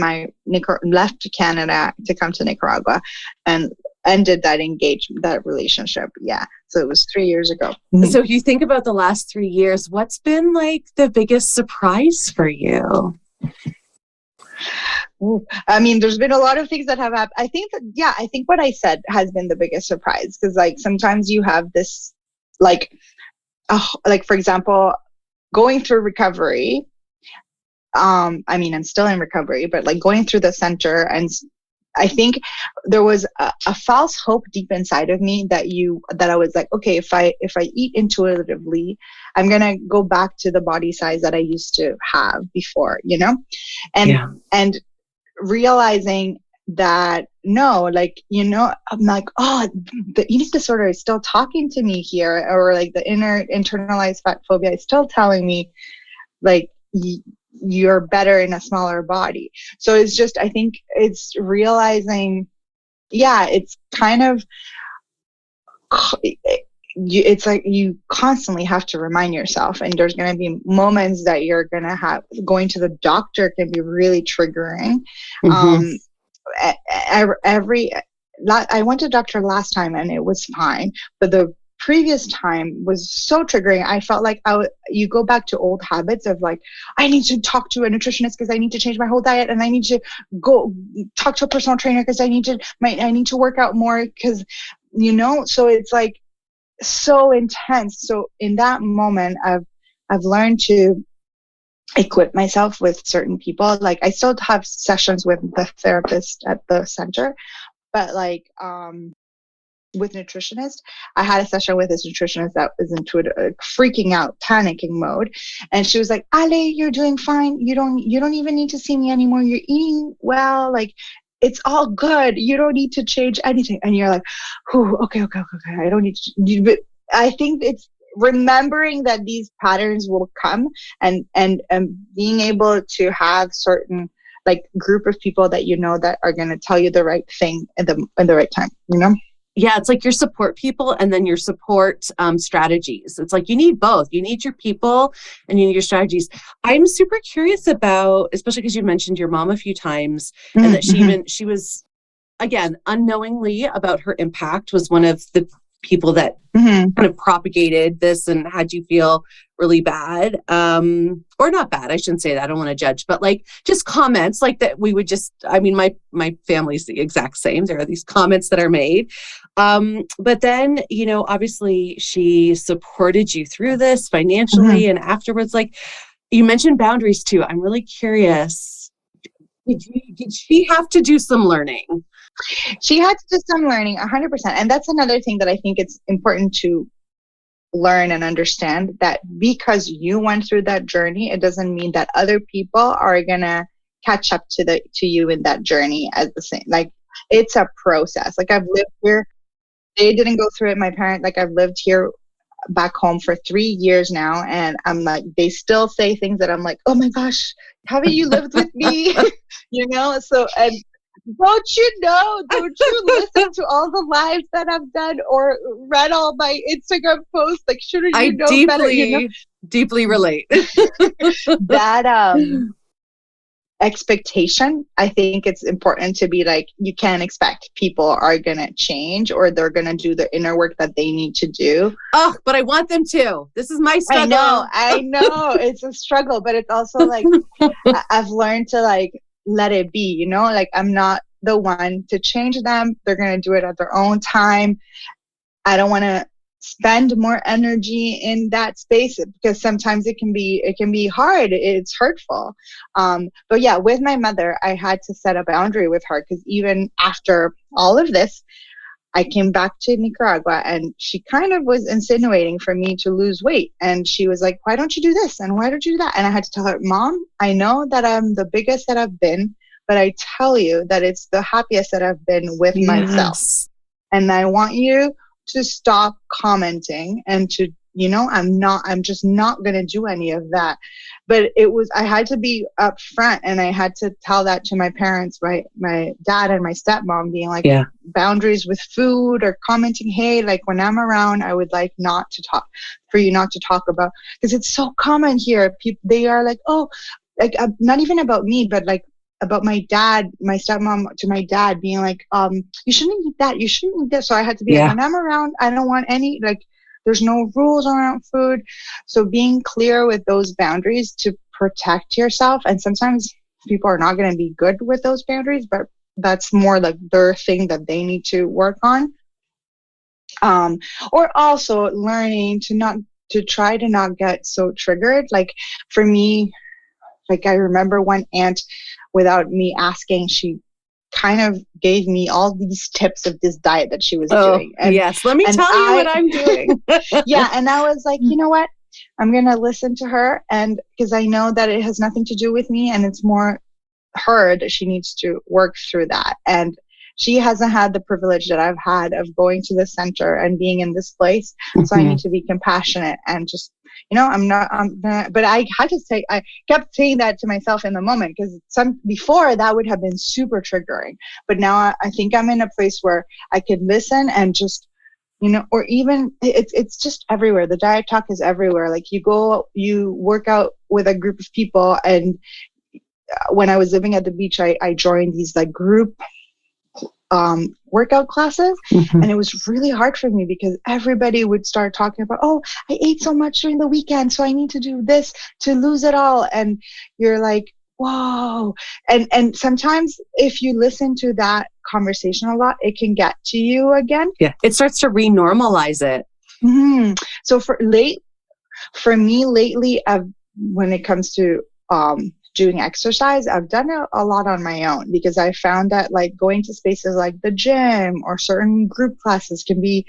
Canada to come to Nicaragua, and ended that relationship. Yeah. So it was 3 years ago. So if you think about the last 3 years, what's been like the biggest surprise for you? I mean, there's been a lot of things that have happened. I think what I said has been the biggest surprise, because like sometimes you have this like for example, going through recovery. I mean, I'm still in recovery, but like going through the center, and I think there was a false hope deep inside of me that I was like, okay, if I eat intuitively, I'm going to go back to the body size that I used to have before, and realizing that no, like, I'm like, oh, the eating disorder is still talking to me here, or like the internalized fat phobia is still telling me like, you're better in a smaller body. So it's just, I think it's realizing, it's kind of, it's like you constantly have to remind yourself, and there's going to be moments that you're going to have. Going to the doctor can be really triggering. I went to the doctor last time and it was fine, but the previous time was so triggering. I felt like you go back to old habits of like, I need to talk to a nutritionist because I need to change my whole diet, and I need to go talk to a personal trainer because I need to work out more because, so it's like so intense. So in that moment, I've learned to equip myself with certain people. Like I still have sessions with the therapist at the center, but like with nutritionist, I had a session with this nutritionist that was into a freaking out, panicking mode, and she was like, Ale, you're doing fine, you don't even need to see me anymore, you're eating well, like it's all good, you don't need to change anything. And you're like, okay, I don't need to. But I think it's remembering that these patterns will come, and being able to have certain like group of people that that are going to tell you the right thing at the right time. Yeah, it's like your support people and then your support strategies. It's like you need both. You need your people and you need your strategies. I'm super curious about, especially because you mentioned your mom a few times, and that she was, again, unknowingly about her impact, was one of the people that kind of propagated this and had you feel really bad, or not bad. I shouldn't say that. I don't want to judge, but like just comments like that. We would just, I mean, my family's the exact same. There are these comments that are made. But then, obviously she supported you through this financially and afterwards. Like you mentioned boundaries too. I'm really curious. Did she have to do some learning? She had to do some learning, 100%. And that's another thing that I think it's important to learn and understand, that because you went through that journey, it doesn't mean that other people are going to catch up to you in that journey as the same. Like it's a process. Like I've lived here. They didn't go through it. My parents, like I've lived here back home for 3 years now. And I'm like, they still say things that I'm like, oh my gosh, haven't you lived with me? So, and don't you listen to all the lives that I've done or read all my Instagram posts? Like, shouldn't you know better? Deeply relate. That expectation, I think it's important to be like, you can't expect people are going to change or they're going to do the inner work that they need to do. Oh, but I want them to. This is my struggle. I know it's a struggle, but it's also like, I've learned to like, let it be, like I'm not the one to change them. They're going to do it at their own time. I don't want to spend more energy in that space because sometimes it can be hard. It's hurtful. But yeah, with my mother, I had to set a boundary with her because even after all of this, I came back to Nicaragua and she kind of was insinuating for me to lose weight. And she was like, why don't you do this? And why don't you do that? And I had to tell her, Mom, I know that I'm the biggest that I've been, but I tell you that it's the happiest that I've been with myself. And I want you to stop commenting and to, I'm just not going to do any of that. But I had to be upfront and I had to tell that to my parents, right? My dad and my stepmom being like, boundaries with food or commenting, hey, like when I'm around, I would like for you not to talk about, because it's so common here. People, they are like, oh, like not even about me, but like about my dad, my stepmom to my dad being like, you shouldn't eat that. You shouldn't eat this. So I had to be like, when I'm around, I don't want any, like, there's no rules around food. So being clear with those boundaries to protect yourself. And sometimes people are not going to be good with those boundaries, but that's more like their thing that they need to work on. Or also learning to try to not get so triggered. Like for me, like I remember one aunt, without me asking, she kind of gave me all these tips of this diet that she was doing. And, yes, let me tell you what I'm doing. Yeah, and I was like, you know what? I'm going to listen to her, and because I know that it has nothing to do with me and it's more her that she needs to work through that. And she hasn't had the privilege that I've had of going to the center and being in this place. So I need to be compassionate and just, but I had to say, I kept saying that to myself in the moment because before that would have been super triggering. But now I think I'm in a place where I could listen and just, or even it's just everywhere. The diet talk is everywhere. Like you work out with a group of people. And when I was living at the beach, I joined these like group workout classes. Mm-hmm. And it was really hard for me because everybody would start talking about, oh, I ate so much during the weekend, so I need to do this to lose it all. And you're like, whoa. And sometimes if you listen to that conversation a lot, it can get to you again. Yeah. It starts to re-normalize it. Mm-hmm. So for me lately, when it comes to doing exercise, I've done it a lot on my own because I found that like going to spaces like the gym or certain group classes can be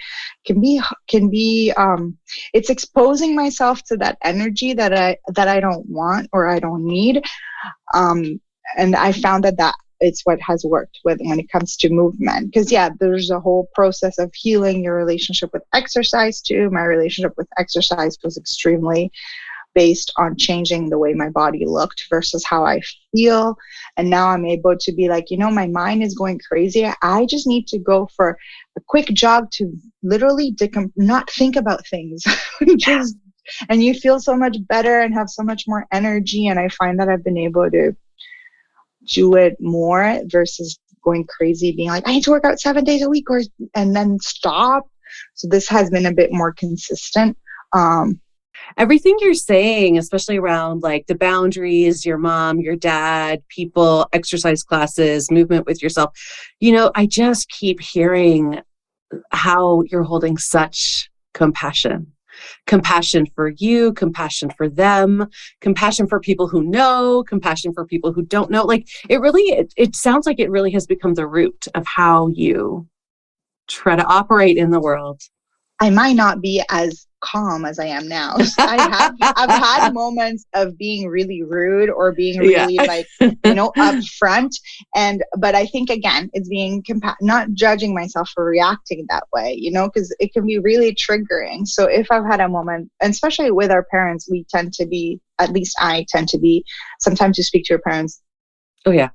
it's exposing myself to that energy that I don't want or I don't need. And I found that it's what has worked when it comes to movement. Because there's a whole process of healing your relationship with exercise too. My relationship with exercise was extremely based on changing the way my body looked versus how I feel. And now I'm able to be like, my mind is going crazy. I just need to go for a quick jog to literally not think about things. And you feel so much better and have so much more energy. And I find that I've been able to do it more versus going crazy, being like, I need to work out 7 days a week and then stop. So this has been a bit more consistent. Everything you're saying, especially around like the boundaries, your mom, your dad, people, exercise classes, movement with yourself, I just keep hearing how you're holding such compassion for you, compassion for them, compassion for people who know, compassion for people who don't know. Like it sounds like it really has become the root of how you try to operate in the world. I might not be as calm as I am now. I've had moments of being really rude or being really upfront. But I think again, it's being not judging myself for reacting that way, because it can be really triggering. So if I've had a moment, and especially with our parents, we tend to be, at least I tend to be, sometimes you speak to your parents. Oh yeah.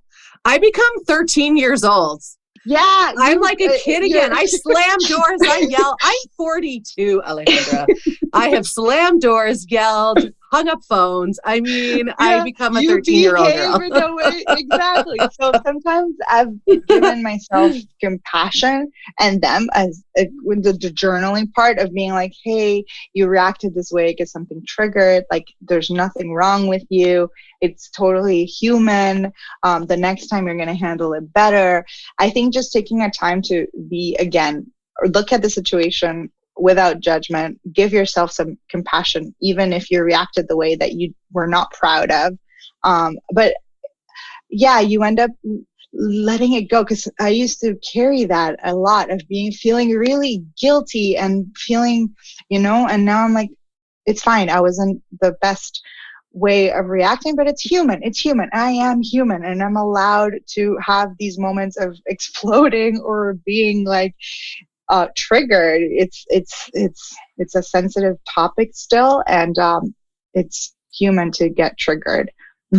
I become 13 years old. Yeah. I'm like a kid again. I slam doors. I yell. I'm 42, Alejandra. I have slammed doors, yelled, hung up phones. I mean, I become a 13-year-old girl. In a way, exactly. So sometimes I've given myself compassion and them as the journaling part of being like, hey, you reacted this way because something triggered. Like there's nothing wrong with you. It's totally human. The next time you're going to handle it better. I think just taking a time to be, again, or look at the situation without judgment, give yourself some compassion, even if you reacted the way that you were not proud of. But you end up letting it go, because I used to carry that a lot of feeling really guilty and feeling, and now I'm like, it's fine. I wasn't the best way of reacting, but it's human. I am human, and I'm allowed to have these moments of exploding or being like triggered. It's a sensitive topic still, and it's human to get triggered.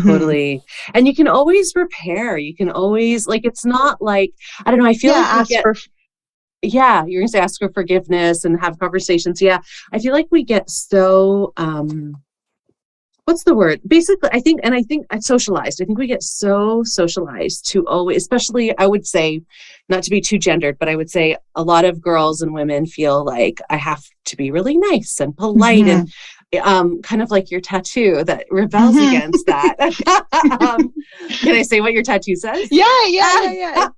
Totally. And you can always repair. You can always, like, it's not like, I don't know, I feel like you're going to say ask for forgiveness and have conversations. Yeah. I feel like we get so, what's the word? Basically, I think socialized. I think we get so socialized to always, especially, I would say, not to be too gendered, but I would say a lot of girls and women feel like I have to be really nice and polite and kind of like your tattoo that rebels against that. Can I say what your tattoo says? Yeah.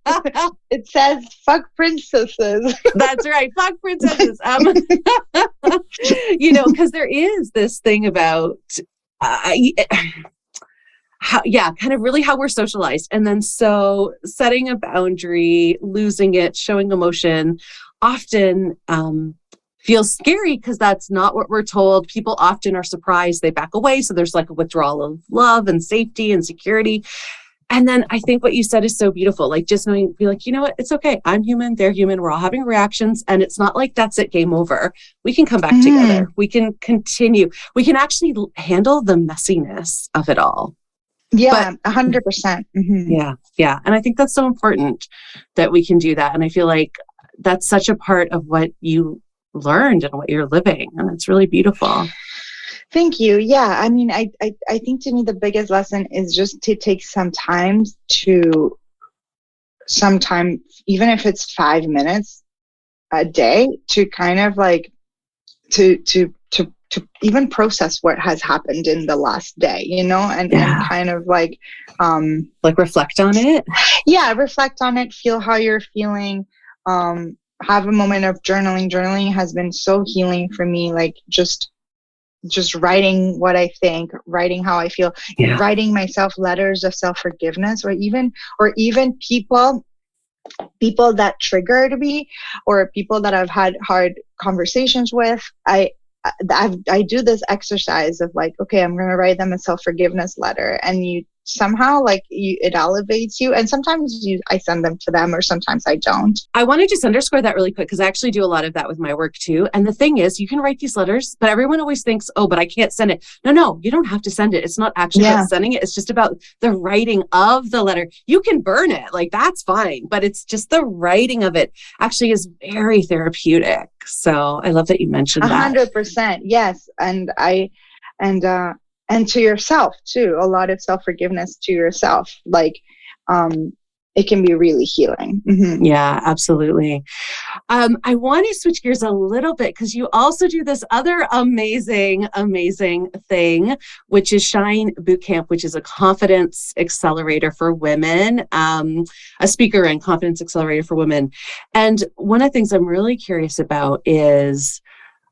It says, fuck princesses. That's right. Fuck princesses. Because there is this thing about, kind of really how we're socialized. And then so setting a boundary, losing it, showing emotion often feels scary because that's not what we're told. People often are surprised, they back away. So there's like a withdrawal of love and safety and security. And then I think what you said is so beautiful. Like just knowing, be like, you know what, it's okay. I'm human. They're human. We're all having reactions. And it's not like that's it, game over. We can come back together. We can continue. We can actually handle the messiness of it all. Yeah, 100%. Mm-hmm. Yeah. And I think that's so important that we can do that. And I feel like that's such a part of what you learned and what you're living. And it's really beautiful. Thank you. Yeah. I mean, I think to me, the biggest lesson is just to take some time to sometime, even if it's 5 minutes a day, to kind of like to even process what has happened in the last day, and kind of like reflect on it. Yeah, reflect on it, feel how you're feeling, have a moment of journaling. Journaling has been so healing for me, like just writing what I think, writing how I feel, writing myself letters of self-forgiveness, or even people that triggered me, or people that I've had hard conversations with. I do this exercise of like, okay, I'm going to write them a self-forgiveness letter, and you somehow it elevates you. And sometimes I send them to them, or sometimes I don't. I want to just underscore that really quick, because I actually do a lot of that with my work too. And the thing is, you can write these letters, but everyone always thinks, oh, but I can't send it. No, you don't have to send it. It's not actually about sending it. It's just about the writing of the letter. You can burn it, like that's fine, but it's just the writing of it actually is very therapeutic. So I love that you mentioned that. 100%. Yes. And to yourself too, a lot of self-forgiveness to yourself. Like, it can be really healing. Mm-hmm. Yeah, absolutely. I want to switch gears a little bit, because you also do this other amazing thing, which is Shine Bootcamp, which is a confidence accelerator for women, a speaker and confidence accelerator for women. And one of the things I'm really curious about is,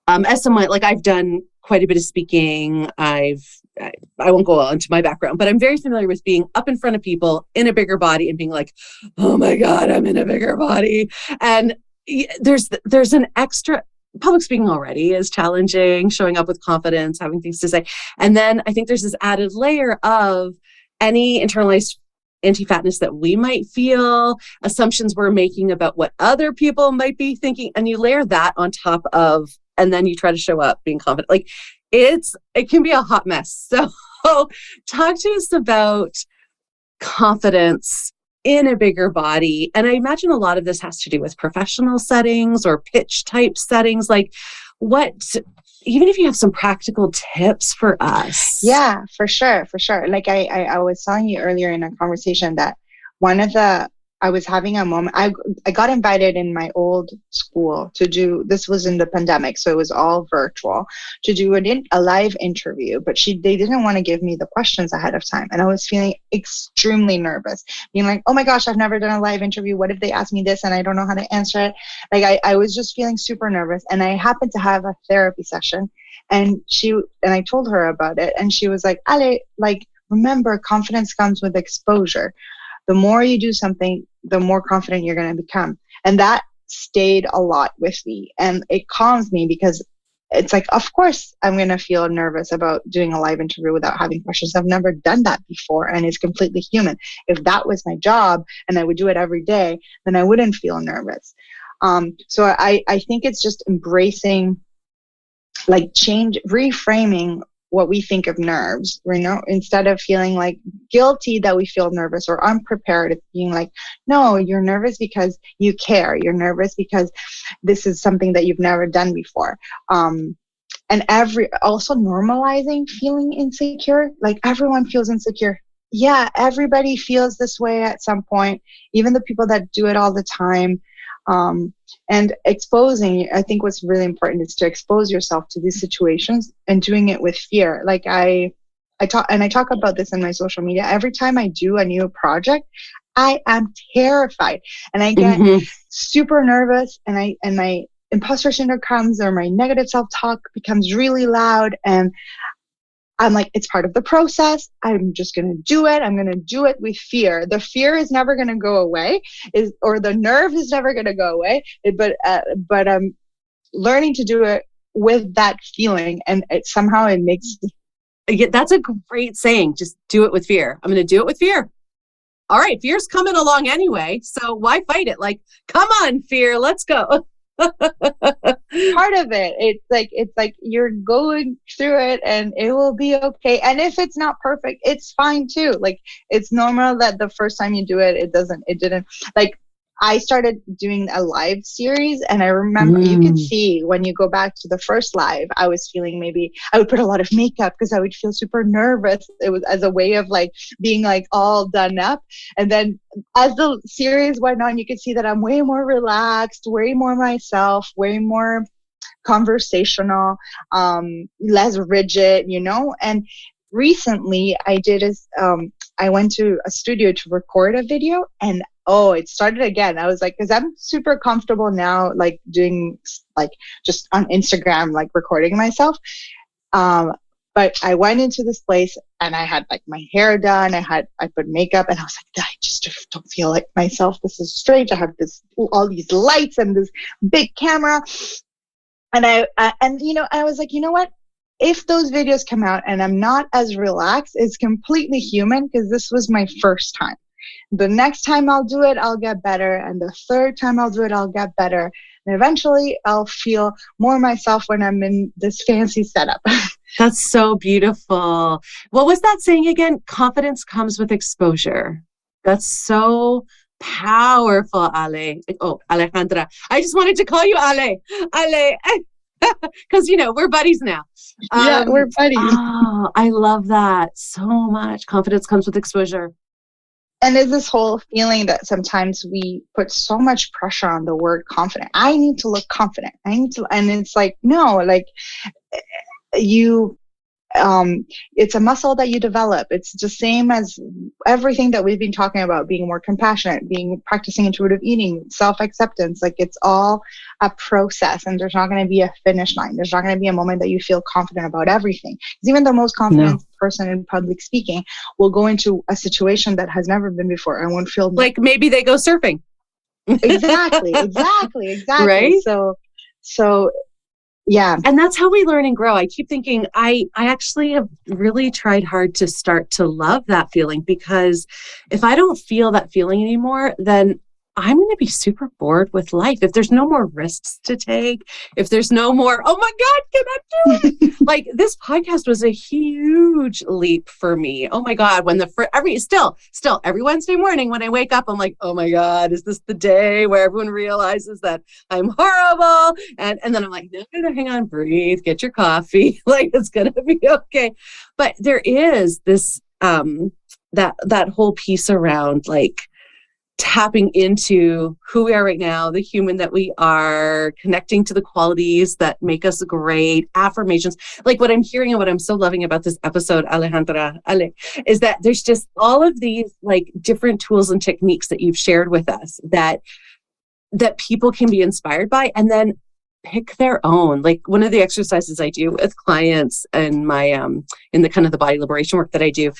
as someone, like I've done quite a bit of speaking, I won't go into my background, but I'm very familiar with being up in front of people in a bigger body and being like, oh my God, I'm in a bigger body. And there's an extra, public speaking already is challenging, showing up with confidence, having things to say. And then I think there's this added layer of any internalized anti-fatness that we might feel, assumptions we're making about what other people might be thinking. And you layer that on top of, and then you try to show up being confident. Like it can be a hot mess. So talk to us about confidence in a bigger body. And I imagine a lot of this has to do with professional settings or pitch type settings. Like even if you have some practical tips for us. Yeah, for sure. Like I was telling you earlier in a conversation that I was having a moment. I got invited in my old school to do, this was in the pandemic, so it was all virtual, to do a live interview, but they didn't want to give me the questions ahead of time. And I was feeling extremely nervous, being like, oh my gosh, I've never done a live interview. What if they ask me this and I don't know how to answer it? Like I was just feeling super nervous. And I happened to have a therapy session, and I told her about it, and she was like, Ale, like, remember, confidence comes with exposure. The more you do something, the more confident you're going to become. And that stayed a lot with me. And it calms me, because it's like, of course, I'm going to feel nervous about doing a live interview without having questions. I've never done that before, and it's completely human. If that was my job and I would do it every day, then I wouldn't feel nervous. So I think it's just embracing, like reframing what we think of nerves, instead of feeling like guilty that we feel nervous or unprepared. It's being like, no, you're nervous because you care. You're nervous because this is something that you've never done before. And also normalizing feeling insecure. Like, everyone feels insecure. Yeah, everybody feels this way at some point, even the people that do it all the time. And exposing, I think what's really important is to expose yourself to these situations, and doing it with fear. Like I talk about this in my social media. Every time I do a new project, I am terrified, and I get super nervous, and my imposter syndrome comes, or my negative self-talk becomes really loud, and I'm like, it's part of the process. I'm just going to do it. I'm going to do it with fear. The fear is never going to go away, or the nerve is never going to go away. But I'm learning to do it with that feeling, and it makes. Yeah, that's a great saying. Just do it with fear. I'm going to do it with fear. All right, fear's coming along anyway, so why fight it? Like, come on, fear, let's go. Part of it, it's like you're going through it, and it will be okay. And if it's not perfect, it's fine too. Like, it's normal that the first time you do it, it didn't, like, I started doing a live series, and I remember you could see when you go back to the first live, I was feeling maybe I would put a lot of makeup because I would feel super nervous. It was as a way of like being like all done up. And then as the series went on, you could see that I'm way more relaxed, way more myself, way more conversational, less rigid, and recently I went to a studio to record a video, and it started again. I was like, because I'm super comfortable now, like doing like just on Instagram, like recording myself. But I went into this place and I had like my hair done. I put makeup, and I was like, I just don't feel like myself. This is strange. I have all these lights and this big camera. And I was like, you know what? If those videos come out and I'm not as relaxed, it's completely human, because this was my first time. The next time I'll do it, I'll get better. And the third time I'll do it, I'll get better. And eventually I'll feel more myself when I'm in this fancy setup. That's so beautiful. What was that saying again? Confidence comes with exposure. That's so powerful, Ale. Oh, Alejandra. I just wanted to call you Ale. Ale. Because, we're buddies now. Yeah, we're buddies. Oh, I love that so much. Confidence comes with exposure. And there's this whole feeling that sometimes we put so much pressure on the word confident. I need to look confident. And it's like, no, like it's a muscle that you develop. It's the same as everything that we've been talking about, being more compassionate, practicing intuitive eating, self-acceptance. Like, it's all a process, and there's not going to be a finish line. There's not going to be a moment that you feel confident about everything. Because even the most confident person in public speaking will go into a situation that has never been before and won't feel like maybe they go surfing. Exactly. Right? So yeah. And that's how we learn and grow. I keep thinking, I actually have really tried hard to start to love that feeling, because if I don't feel that feeling anymore, then I'm going to be super bored with life. If there's no more risks to take, if there's no more, oh my God, can I do it? Like, this podcast was a huge leap for me. Oh my God. When still every Wednesday morning when I wake up, I'm like, oh my God, is this the day where everyone realizes that I'm horrible? And then I'm like, no, hang on, breathe, get your coffee. Like, it's going to be okay. But there is this, that whole piece around like, tapping into who we are right now, the human that we are, connecting to the qualities that make us great, affirmations. Like, what I'm hearing and what I'm so loving about this episode, Alejandra, Ale, is that there's just all of these like different tools and techniques that you've shared with us that people can be inspired by, and then pick their own. Like, one of the exercises I do with clients and my in the kind of the body liberation work that I do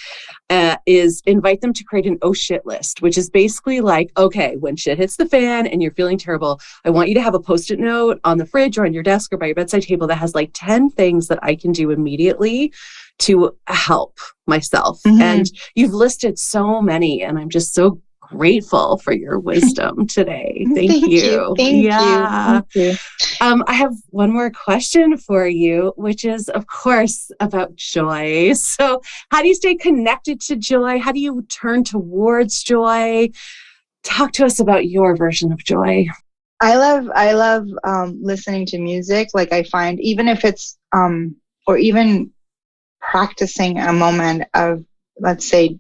is invite them to create an oh shit list, which is basically like, okay, when shit hits the fan and you're feeling terrible, I want you to have a post-it note on the fridge or on your desk or by your bedside table that has like 10 things that I can do immediately to help myself. Mm-hmm. And you've listed so many, and I'm just so grateful for your wisdom today. Thank you. Thank you. I have one more question for you, which is, of course, about joy. So how do you stay connected to joy? How do you turn towards joy? Talk to us about your version of joy. I love listening to music. Like, I find, even if it's or even practicing a moment of, let's say,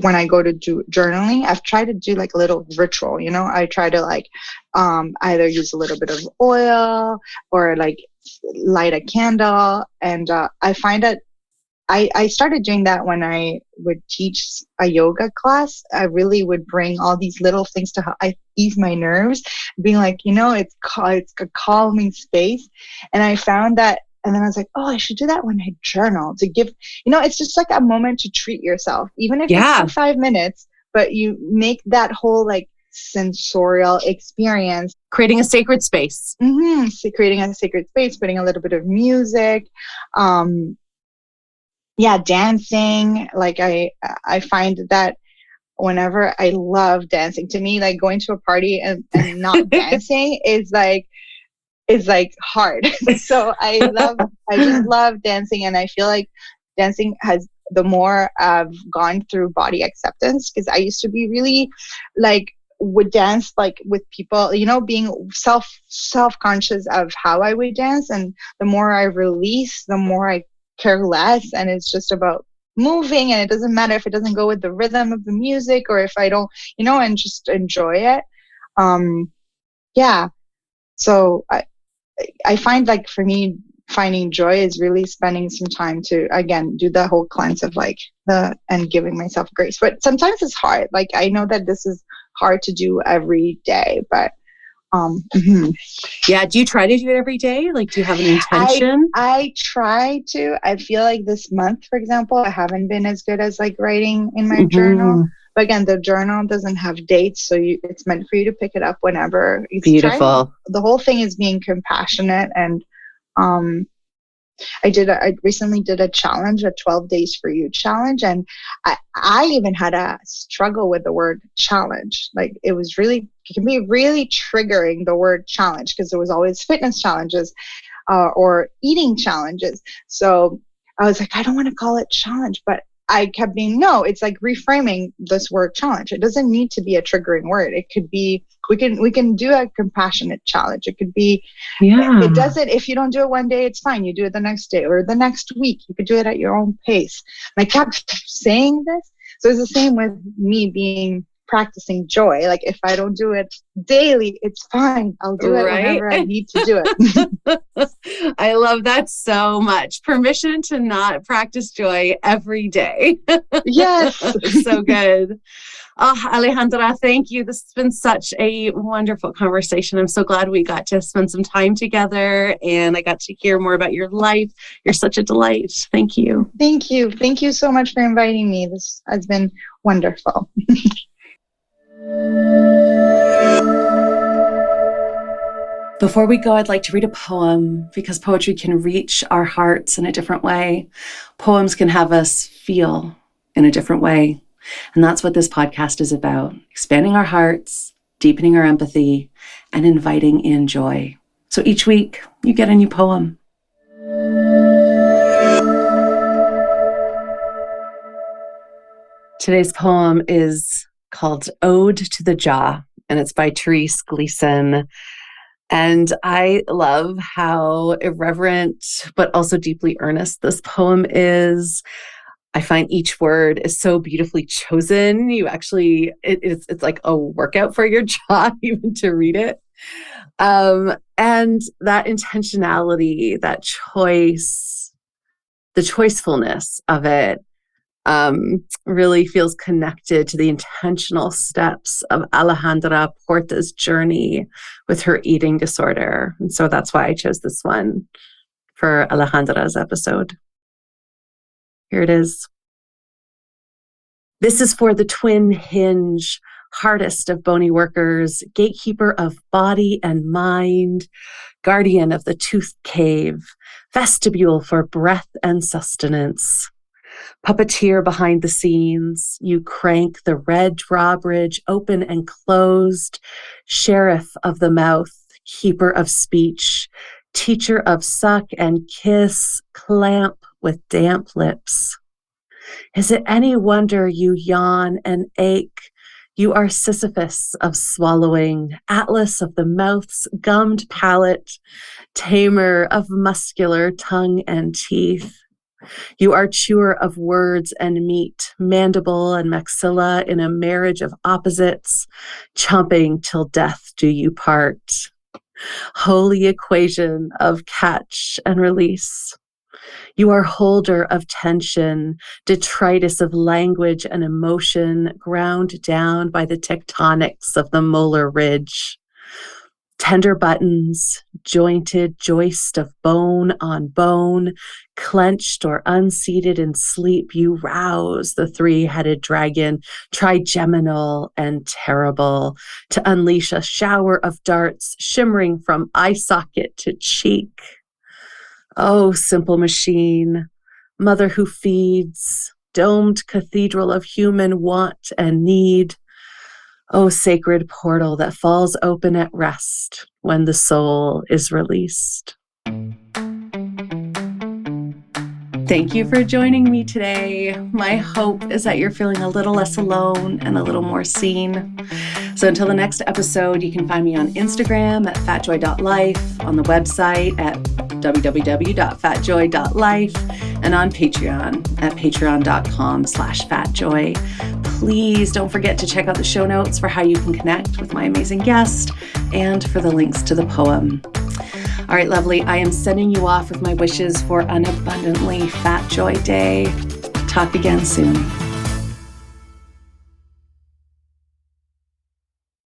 when I go to do journaling, I've tried to do like a little ritual, I try to like either use a little bit of oil or like light a candle. And I find that I started doing that when I would teach a yoga class. I really would bring all these little things to ease my nerves, being like, it's a calming space. And I found that. And then I was like, I should do that when I journal, to give, it's just like a moment to treat yourself, even if it's for 5 minutes, but you make that whole like sensorial experience. Creating a sacred space. Mm-hmm. So creating a sacred space, putting a little bit of music. Dancing. Like, I find that whenever I love dancing, to me, like going to a party and not dancing is like hard. So I just love dancing. And I feel like dancing has, the more I've gone through body acceptance, because I used to be really like would dance like with people, being self-conscious of how I would dance. And the more I release, the more I care less. And it's just about moving, and it doesn't matter if it doesn't go with the rhythm of the music, or if I don't, and just enjoy it. Yeah. So I find, like, for me, finding joy is really spending some time to, again, do the whole cleanse of and giving myself grace. But sometimes it's hard. Like, I know that this is hard to do every day, but yeah. Do you try to do it every day? Like, do you have an intention? I try to. I feel like this month, for example, I haven't been as good as like writing in my journal. But again, the journal doesn't have dates, so it's meant for you to pick it up whenever. Beautiful. The whole thing is being compassionate. And I recently did a challenge, a 12 days for you challenge. And I even had a struggle with the word challenge. Like, it can be really triggering, the word challenge, because there was always fitness challenges or eating challenges. So I was like, I don't want to call it challenge, but I kept being, no, it's like reframing this word challenge. It doesn't need to be a triggering word. It could be, we can do a compassionate challenge. It could be, it doesn't, if you don't do it one day, it's fine. You do it the next day or the next week. You could do it at your own pace. And I kept saying this. So it's the same with me practicing joy. Like, if I don't do it daily, it's fine. I'll do it whenever I need to do it. I love that so much. Permission to not practice joy every day. Yes. So good. Oh, Alejandra, thank you. This has been such a wonderful conversation. I'm so glad we got to spend some time together, and I got to hear more about your life. You're such a delight. Thank you. Thank you. Thank you so much for inviting me. This has been wonderful. Before we go, I'd like to read a poem, because poetry can reach our hearts in a different way. Poems can have us feel in a different way. And that's what this podcast is about: expanding our hearts, deepening our empathy, and inviting in joy. So each week, you get a new poem. Today's poem is called Ode to the Jaw, and it's by Therese Gleason. And I love how irreverent, but also deeply earnest this poem is. I find each word is so beautifully chosen. You actually, it's like a workout for your jaw even to read it. And that intentionality, that choice, the choicefulness of it really feels connected to the intentional steps of Alejandra Porta's journey with her eating disorder. And so that's why I chose this one for Alejandra's episode. Here it is. This is for the twin hinge, hardest of bony workers, gatekeeper of body and mind, guardian of the toothed cave, vestibule for breath and sustenance. Puppeteer behind the scenes, you crank the red drawbridge open and closed, sheriff of the mouth, keeper of speech, teacher of suck and kiss, clamp with damp lips. Is it any wonder you yawn and ache? You are Sisyphus of swallowing, Atlas of the mouth's gummed palate, tamer of muscular tongue and teeth. You are chewer of words and meat, mandible and maxilla in a marriage of opposites, chomping till death do you part. Holy equation of catch and release. You are holder of tension, detritus of language and emotion, ground down by the tectonics of the molar ridge. Tender buttons, jointed joist of bone on bone, clenched or unseated in sleep, you rouse the three-headed dragon, trigeminal and terrible, to unleash a shower of darts shimmering from eye socket to cheek. Oh, simple machine, mother who feeds, domed cathedral of human want and need. Oh, sacred portal that falls open at rest when the soul is released. Thank you for joining me today. My hope is that you're feeling a little less alone and a little more seen. So until the next episode, you can find me on Instagram at fatjoy.life, on the website at www.fatjoy.life, and on Patreon at patreon.com/fatjoy. Please don't forget to check out the show notes for how you can connect with my amazing guest and for the links to the poem. All right, lovely. I am sending you off with my wishes for an abundantly fat joy day. Talk again soon.